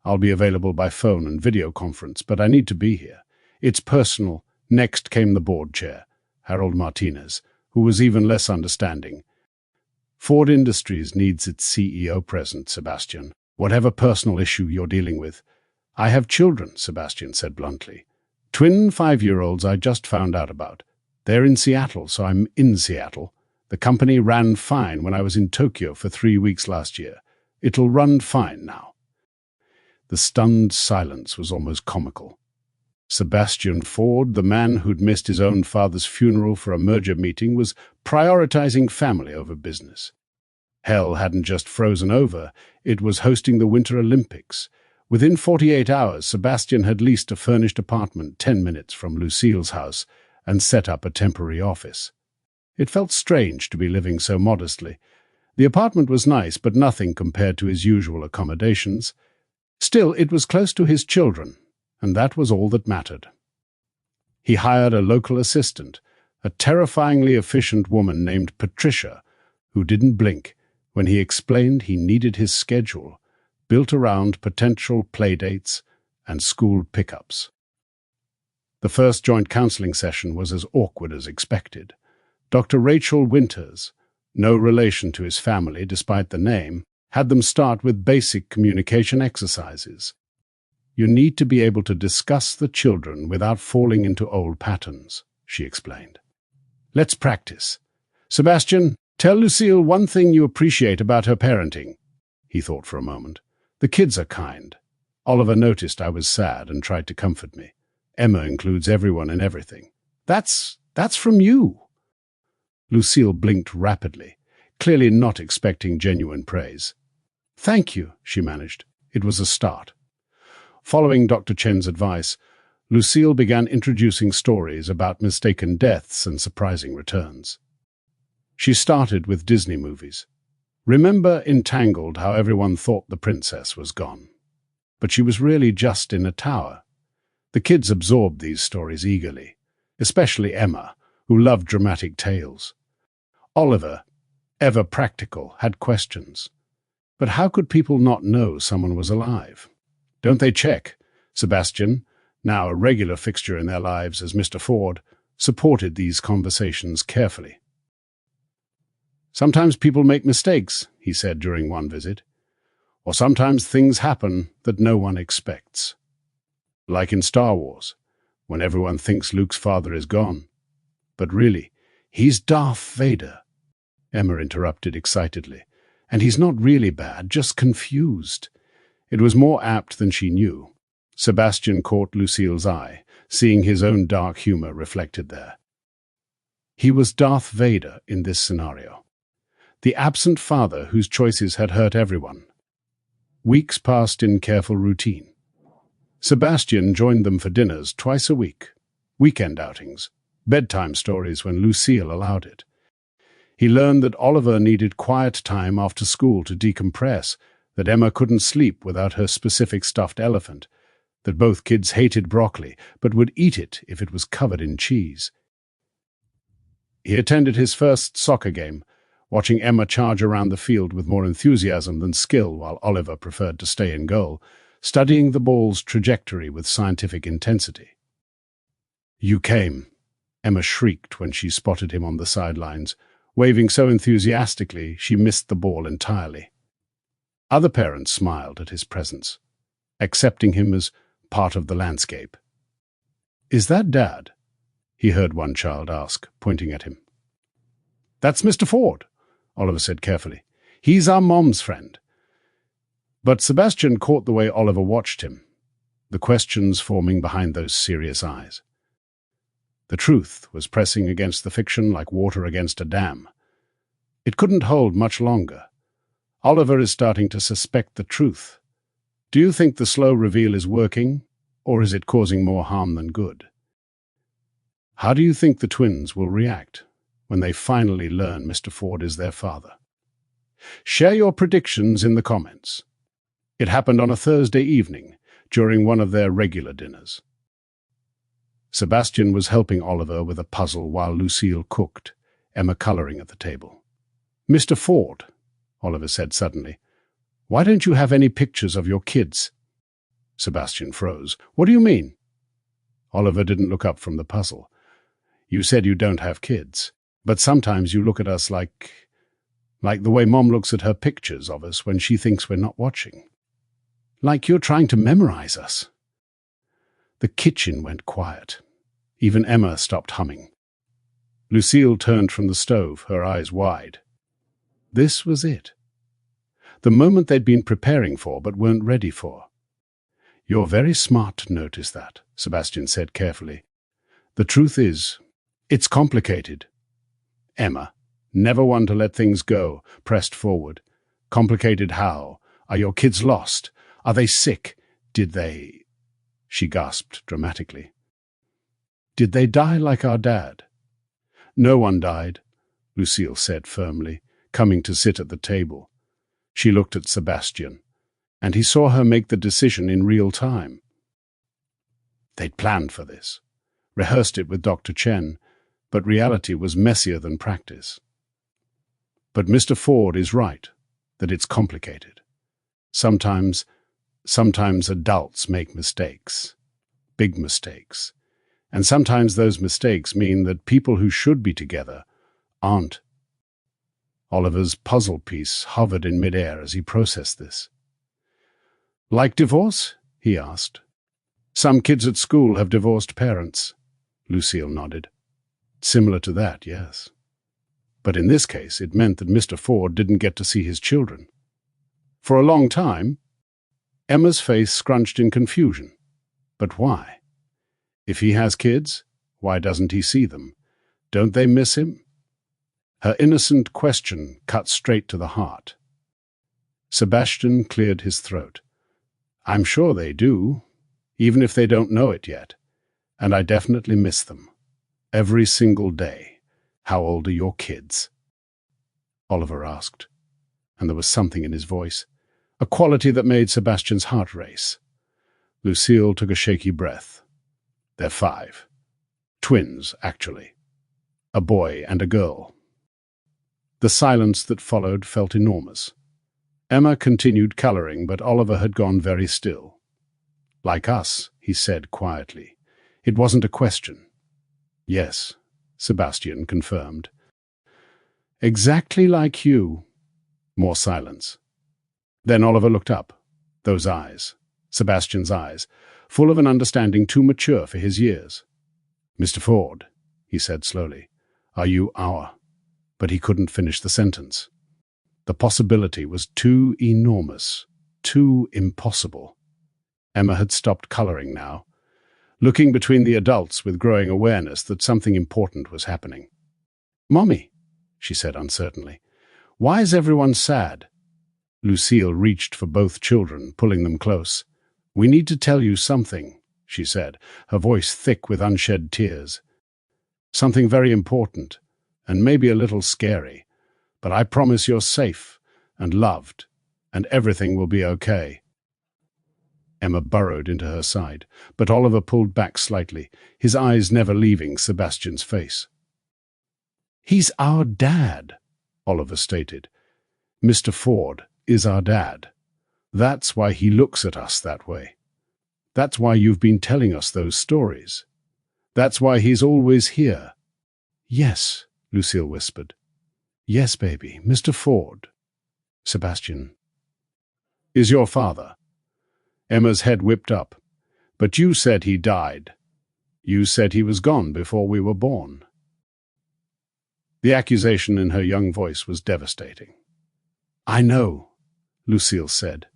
I'll be available by phone and video conference, but I need to be here. It's personal. Next came the board chair, Harold Martinez, who was even less understanding. Ford Industries needs its CEO present, Sebastian, whatever personal issue you're dealing with. I have children, Sebastian said bluntly. Twin 5-year-olds I just found out about. They're in Seattle, so I'm in Seattle. The company ran fine when I was in Tokyo for 3 weeks last year. It'll run fine now. The stunned silence was almost comical. Sebastian Ford, the man who'd missed his own father's funeral for a merger meeting, was prioritizing family over business. Hell hadn't just frozen over, it was hosting the Winter Olympics. Within 48 hours, Sebastian had leased a furnished apartment 10 minutes from Lucille's house and set up a temporary office. It felt strange to be living so modestly. The apartment was nice, but nothing compared to his usual accommodations. Still, it was close to his children, and that was all that mattered. He hired a local assistant, a terrifyingly efficient woman named Patricia, who didn't blink when he explained he needed his schedule, built around potential playdates and school pickups. The first joint counseling session was as awkward as expected. Dr. Rachel Winters, no relation to his family despite the name, had them start with basic communication exercises. You need to be able to discuss the children without falling into old patterns, she explained. Let's practice. Sebastian, tell Lucille one thing you appreciate about her parenting. He thought for a moment. The kids are kind. Oliver noticed I was sad and tried to comfort me. Emma includes everyone and everything. That's from you. Lucille blinked rapidly, clearly not expecting genuine praise. Thank you, she managed. It was a start. Following Dr. Chen's advice, Lucille began introducing stories about mistaken deaths and surprising returns. She started with Disney movies. Remember Entangled, how everyone thought the princess was gone? But she was really just in a tower. The kids absorbed these stories eagerly, especially Emma, who loved dramatic tales. Oliver, ever practical, had questions. But how could people not know someone was alive? Don't they check? Sebastian, now a regular fixture in their lives as Mr. Ford, supported these conversations carefully. Sometimes people make mistakes, he said during one visit. Or sometimes things happen that no one expects. Like in Star Wars, when everyone thinks Luke's father is gone. But really, he's Darth Vader. Emma interrupted excitedly. And he's not really bad, just confused. It was more apt than she knew. Sebastian caught Lucille's eye, seeing his own dark humor reflected there. He was Darth Vader in this scenario, the absent father whose choices had hurt everyone. Weeks passed in careful routine. Sebastian joined them for dinners twice a week, weekend outings, bedtime stories when Lucille allowed it. He learned that Oliver needed quiet time after school to decompress, that Emma couldn't sleep without her specific stuffed elephant, that both kids hated broccoli but would eat it if it was covered in cheese. He attended his first soccer game, watching Emma charge around the field with more enthusiasm than skill while Oliver preferred to stay in goal, studying the ball's trajectory with scientific intensity. "You came," Emma shrieked when she spotted him on the sidelines, waving so enthusiastically she missed the ball entirely. Other parents smiled at his presence, accepting him as part of the landscape. "Is that Dad?" he heard one child ask, pointing at him. "That's Mr. Ford," Oliver said carefully. "He's our mom's friend." But Sebastian caught the way Oliver watched him, the questions forming behind those serious eyes. The truth was pressing against the fiction like water against a dam. It couldn't hold much longer. Oliver is starting to suspect the truth. Do you think the slow reveal is working, or is it causing more harm than good? How do you think the twins will react when they finally learn Mr. Ford is their father? Share your predictions in the comments. It happened on a Thursday evening, during one of their regular dinners. Sebastian was helping Oliver with a puzzle while Lucille cooked, Emma coloring at the table. "Mr. Ford," Oliver said suddenly, "why don't you have any pictures of your kids?" Sebastian froze. "What do you mean?" Oliver didn't look up from the puzzle. "You said you don't have kids, but sometimes you look at us like the way Mom looks at her pictures of us when she thinks we're not watching. Like you're trying to memorize us." The kitchen went quiet. Even Emma stopped humming. Lucille turned from the stove, her eyes wide. This was it. The moment they'd been preparing for but weren't ready for. "You're very smart to notice that," Sebastian said carefully. "The truth is, it's complicated." Emma, never one to let things go, pressed forward. "Complicated how? Are your kids lost? Are they sick? Did they—" She gasped dramatically. "Did they die like our dad?" "No one died," Lucille said firmly, coming to sit at the table. She looked at Sebastian, and he saw her make the decision in real time. They'd planned for this, rehearsed it with Dr. Chen, but reality was messier than practice. But Mr. Ford is right, that it's complicated. Sometimes adults make mistakes, big mistakes, and sometimes those mistakes mean that people who should be together aren't. Oliver's puzzle piece hovered in midair as he processed this. "Like divorce?" he asked. "Some kids at school have divorced parents." Lucille nodded. "Similar to that, yes. But in this case, it meant that Mr. Ford didn't get to see his children. For a long time." Emma's face scrunched in confusion. But why? If he has kids, why doesn't he see them? Don't they miss him? Her innocent question cut straight to the heart. Sebastian cleared his throat. "I'm sure they do, even if they don't know it yet. And I definitely miss them. Every single day. How old are your kids?" Oliver asked, and there was something in his voice, a quality that made Sebastian's heart race. Lucille took a shaky breath. "They're 5. Twins, actually. A boy and a girl." The silence that followed felt enormous. Emma continued coloring, but Oliver had gone very still. "Like us," he said quietly. It wasn't a question. "Yes," Sebastian confirmed. "Exactly like you." More silence. Then Oliver looked up. Those eyes, Sebastian's eyes, full of an understanding too mature for his years. "Mr. Ford," he said slowly, "are you our—" But he couldn't finish the sentence. The possibility was too enormous, too impossible. Emma had stopped coloring now, looking between the adults with growing awareness that something important was happening. "Mommy," she said uncertainly, "why is everyone sad?" Lucille reached for both children, pulling them close. "We need to tell you something," she said, her voice thick with unshed tears. "Something very important, and maybe a little scary, but I promise you're safe and loved, and everything will be okay." Emma burrowed into her side, but Oliver pulled back slightly, his eyes never leaving Sebastian's face. "He's our dad," Oliver stated. "Mr. Ford is our dad. That's why he looks at us that way. That's why you've been telling us those stories. That's why he's always here." "Yes," Lucille whispered. "Yes, baby, Mr. Ford." "Sebastian is your father." Emma's head whipped up. "But you said he died. You said he was gone before we were born." The accusation in her young voice was devastating. "I know," Lucille said,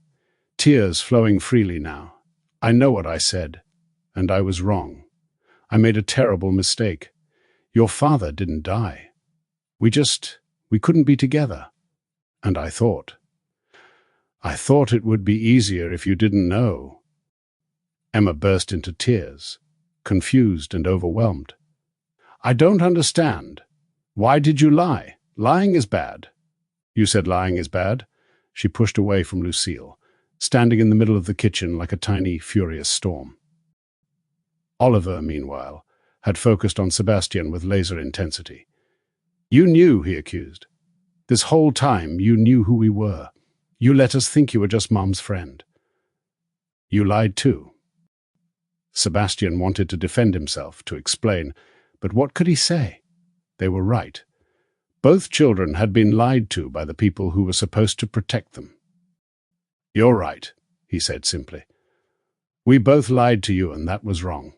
tears flowing freely now. "I know what I said, and I was wrong. I made a terrible mistake. Your father didn't die. We couldn't be together. And I thought it would be easier if you didn't know." Emma burst into tears, confused and overwhelmed. "I don't understand. Why did you lie? Lying is bad." "You said lying is bad?" She pushed away from Lucille, standing in the middle of the kitchen like a tiny, furious storm. Oliver, meanwhile, had focused on Sebastian with laser intensity. "You knew," he accused. "This whole time you knew who we were. You let us think you were just Mom's friend. You lied too." Sebastian wanted to defend himself, to explain, but what could he say? They were right. Both children had been lied to by the people who were supposed to protect them. "You're right," he said simply. "We both lied to you, and that was wrong.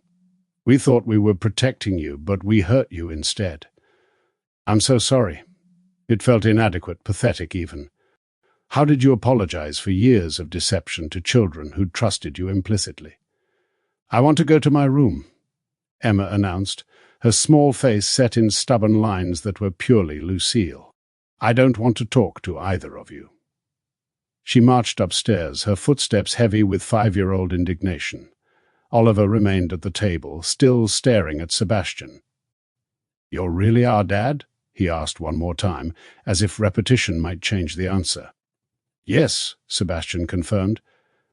We thought we were protecting you, but we hurt you instead. I'm so sorry. It felt inadequate, pathetic even. How did you apologize for years of deception to children who'd trusted you implicitly?" "I want to go to my room," Emma announced, her small face set in stubborn lines that were purely Lucille. "I don't want to talk to either of you." She marched upstairs, her footsteps heavy with 5-year-old indignation. Oliver remained at the table, still staring at Sebastian. "You're really our dad?" he asked one more time, as if repetition might change the answer. "Yes," Sebastian confirmed.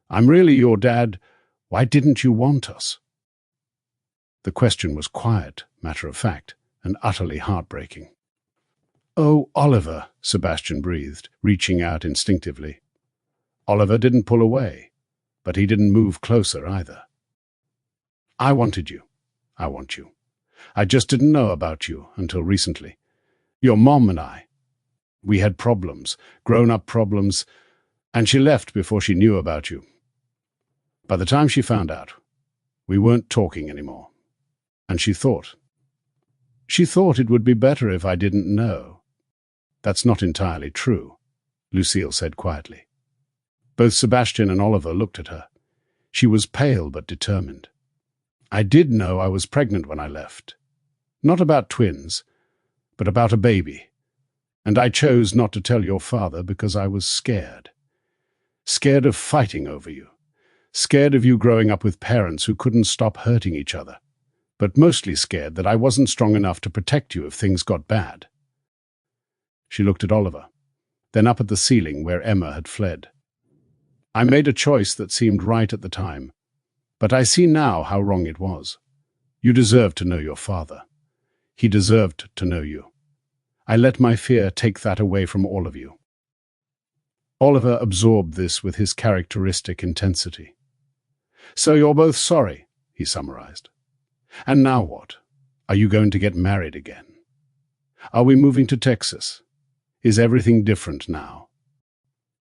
"I'm really your dad. Why didn't you want us?" The question was quiet, matter-of-fact, and utterly heartbreaking. "Oh, Oliver," Sebastian breathed, reaching out instinctively. Oliver didn't pull away, but he didn't move closer either. "I wanted you. I want you. I just didn't know about you until recently. Your mom and we had problems, grown-up problems, and she left before she knew about you. By the time she found out, we weren't talking anymore. And she thought it would be better if I didn't know." "That's not entirely true," Lucille said quietly. Both Sebastian and Oliver looked at her. She was pale but determined. "I did know I was pregnant when I left. Not about twins, but about a baby. And I chose not to tell your father because I was scared. Scared of fighting over you. Scared of you growing up with parents who couldn't stop hurting each other. But mostly scared that I wasn't strong enough to protect you if things got bad." She looked at Oliver, then up at the ceiling where Emma had fled. "I made a choice that seemed right at the time, but I see now how wrong it was. You deserved to know your father. He deserved to know you. I let my fear take that away from all of you." Oliver absorbed this with his characteristic intensity. "So you're both sorry," he summarized. "And now what? Are you going to get married again? Are we moving to Texas? Is everything different now?"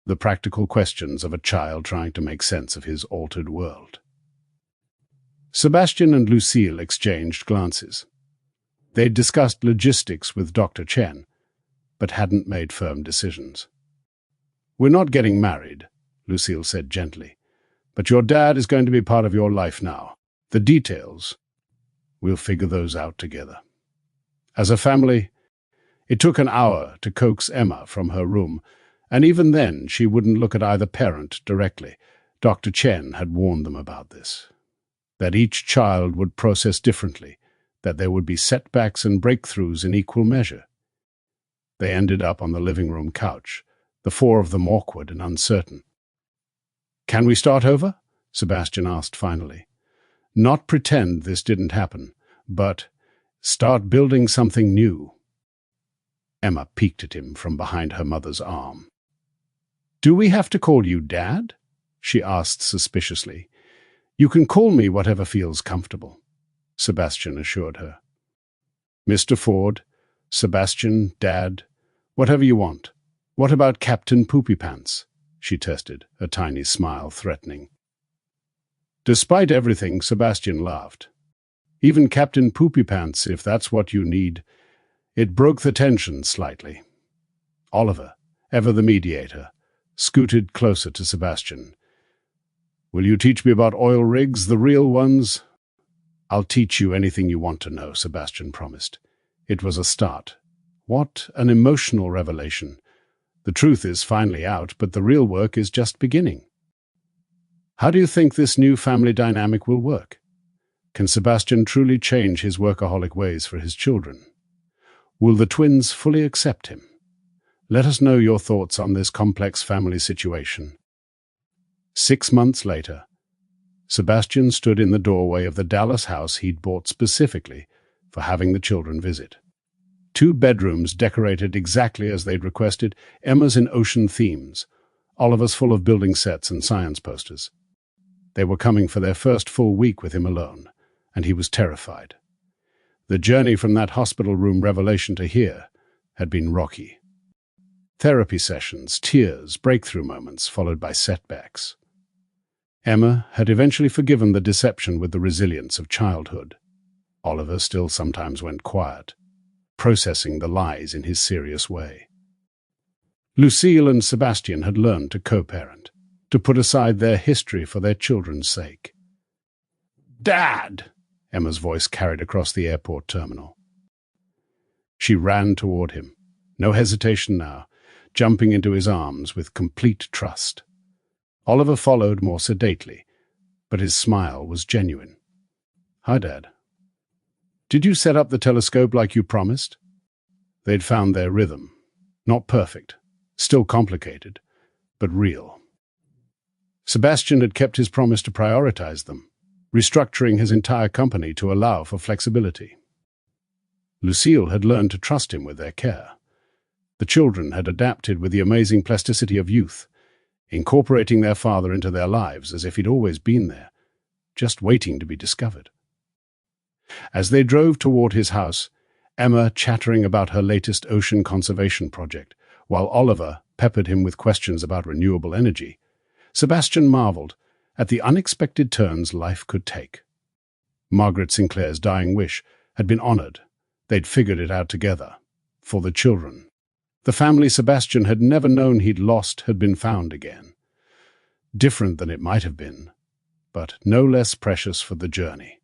The practical questions of a child trying to make sense of his altered world. Sebastian and Lucille exchanged glances. They'd discussed logistics with Dr. Chen, but hadn't made firm decisions. "We're not getting married," Lucille said gently, "but your dad is going to be part of your life now. The details, we'll figure those out together. As a family, It took an hour to coax Emma from her room, and even then she wouldn't look at either parent directly. Dr. Chen had warned them about this, that each child would process differently, that there would be setbacks and breakthroughs in equal measure. They ended up on the living room couch, the four of them awkward and uncertain. "Can we start over?" Sebastian asked finally. "Not pretend this didn't happen, but start building something new." Emma peeked at him from behind her mother's arm. "Do we have to call you Dad?" she asked suspiciously. "You can call me whatever feels comfortable," Sebastian assured her. "Mr. Ford, Sebastian, Dad, whatever you want. What about Captain Poopy Pants?" she tested, a tiny smile threatening. Despite everything, Sebastian laughed. "Even Captain Poopy Pants, if that's what you need." It broke the tension slightly. Oliver, ever the mediator, scooted closer to Sebastian. "Will you teach me about oil rigs, the real ones?" "I'll teach you anything you want to know," Sebastian promised. It was a start. What an emotional revelation. The truth is finally out, but the real work is just beginning. "How do you think this new family dynamic will work? Can Sebastian truly change his workaholic ways for his children? Will the twins fully accept him? Let us know your thoughts on this complex family situation. 6 months later, Sebastian stood in the doorway of the Dallas house he'd bought specifically for having the children visit. 2 bedrooms decorated exactly as they'd requested, Emma's in ocean themes, Oliver's full of building sets and science posters. They were coming for their first full week with him alone, and he was terrified. The journey from that hospital room revelation to here had been rocky. Therapy sessions, tears, breakthrough moments, followed by setbacks. Emma had eventually forgiven the deception with the resilience of childhood. Oliver still sometimes went quiet, processing the lies in his serious way. Lucille and Sebastian had learned to co-parent, to put aside their history for their children's sake. "Dad!" Emma's voice carried across the airport terminal. She ran toward him, no hesitation now, jumping into his arms with complete trust. Oliver followed more sedately, but his smile was genuine. "Hi, Dad. Did you set up the telescope like you promised?" They'd found their rhythm. Not perfect, still complicated, but real. Sebastian had kept his promise to prioritize them, restructuring his entire company to allow for flexibility. Lucille had learned to trust him with their care. The children had adapted with the amazing plasticity of youth, incorporating their father into their lives as if he'd always been there, just waiting to be discovered. As they drove toward his house, Emma chattering about her latest ocean conservation project, while Oliver peppered him with questions about renewable energy, Sebastian marveled at the unexpected turns life could take. Margaret Sinclair's dying wish had been honored. They'd figured it out together. For the children. The family Sebastian had never known he'd lost had been found again. Different than it might have been, but no less precious for the journey.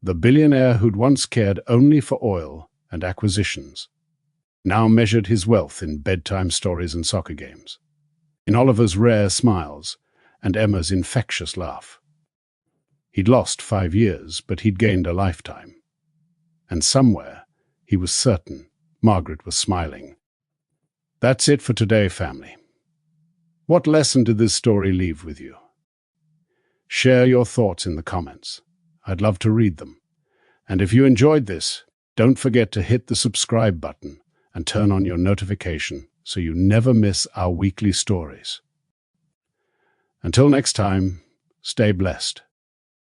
The billionaire who'd once cared only for oil and acquisitions now measured his wealth in bedtime stories and soccer games, in Oliver's rare smiles and Emma's infectious laugh. He'd lost 5 years, but he'd gained a lifetime. And somewhere, he was certain, Margaret was smiling. That's it for today, family. What lesson did this story leave with you? Share your thoughts in the comments. I'd love to read them. And if you enjoyed this, don't forget to hit the subscribe button and turn on your notification so you never miss our weekly stories. Until next time, stay blessed.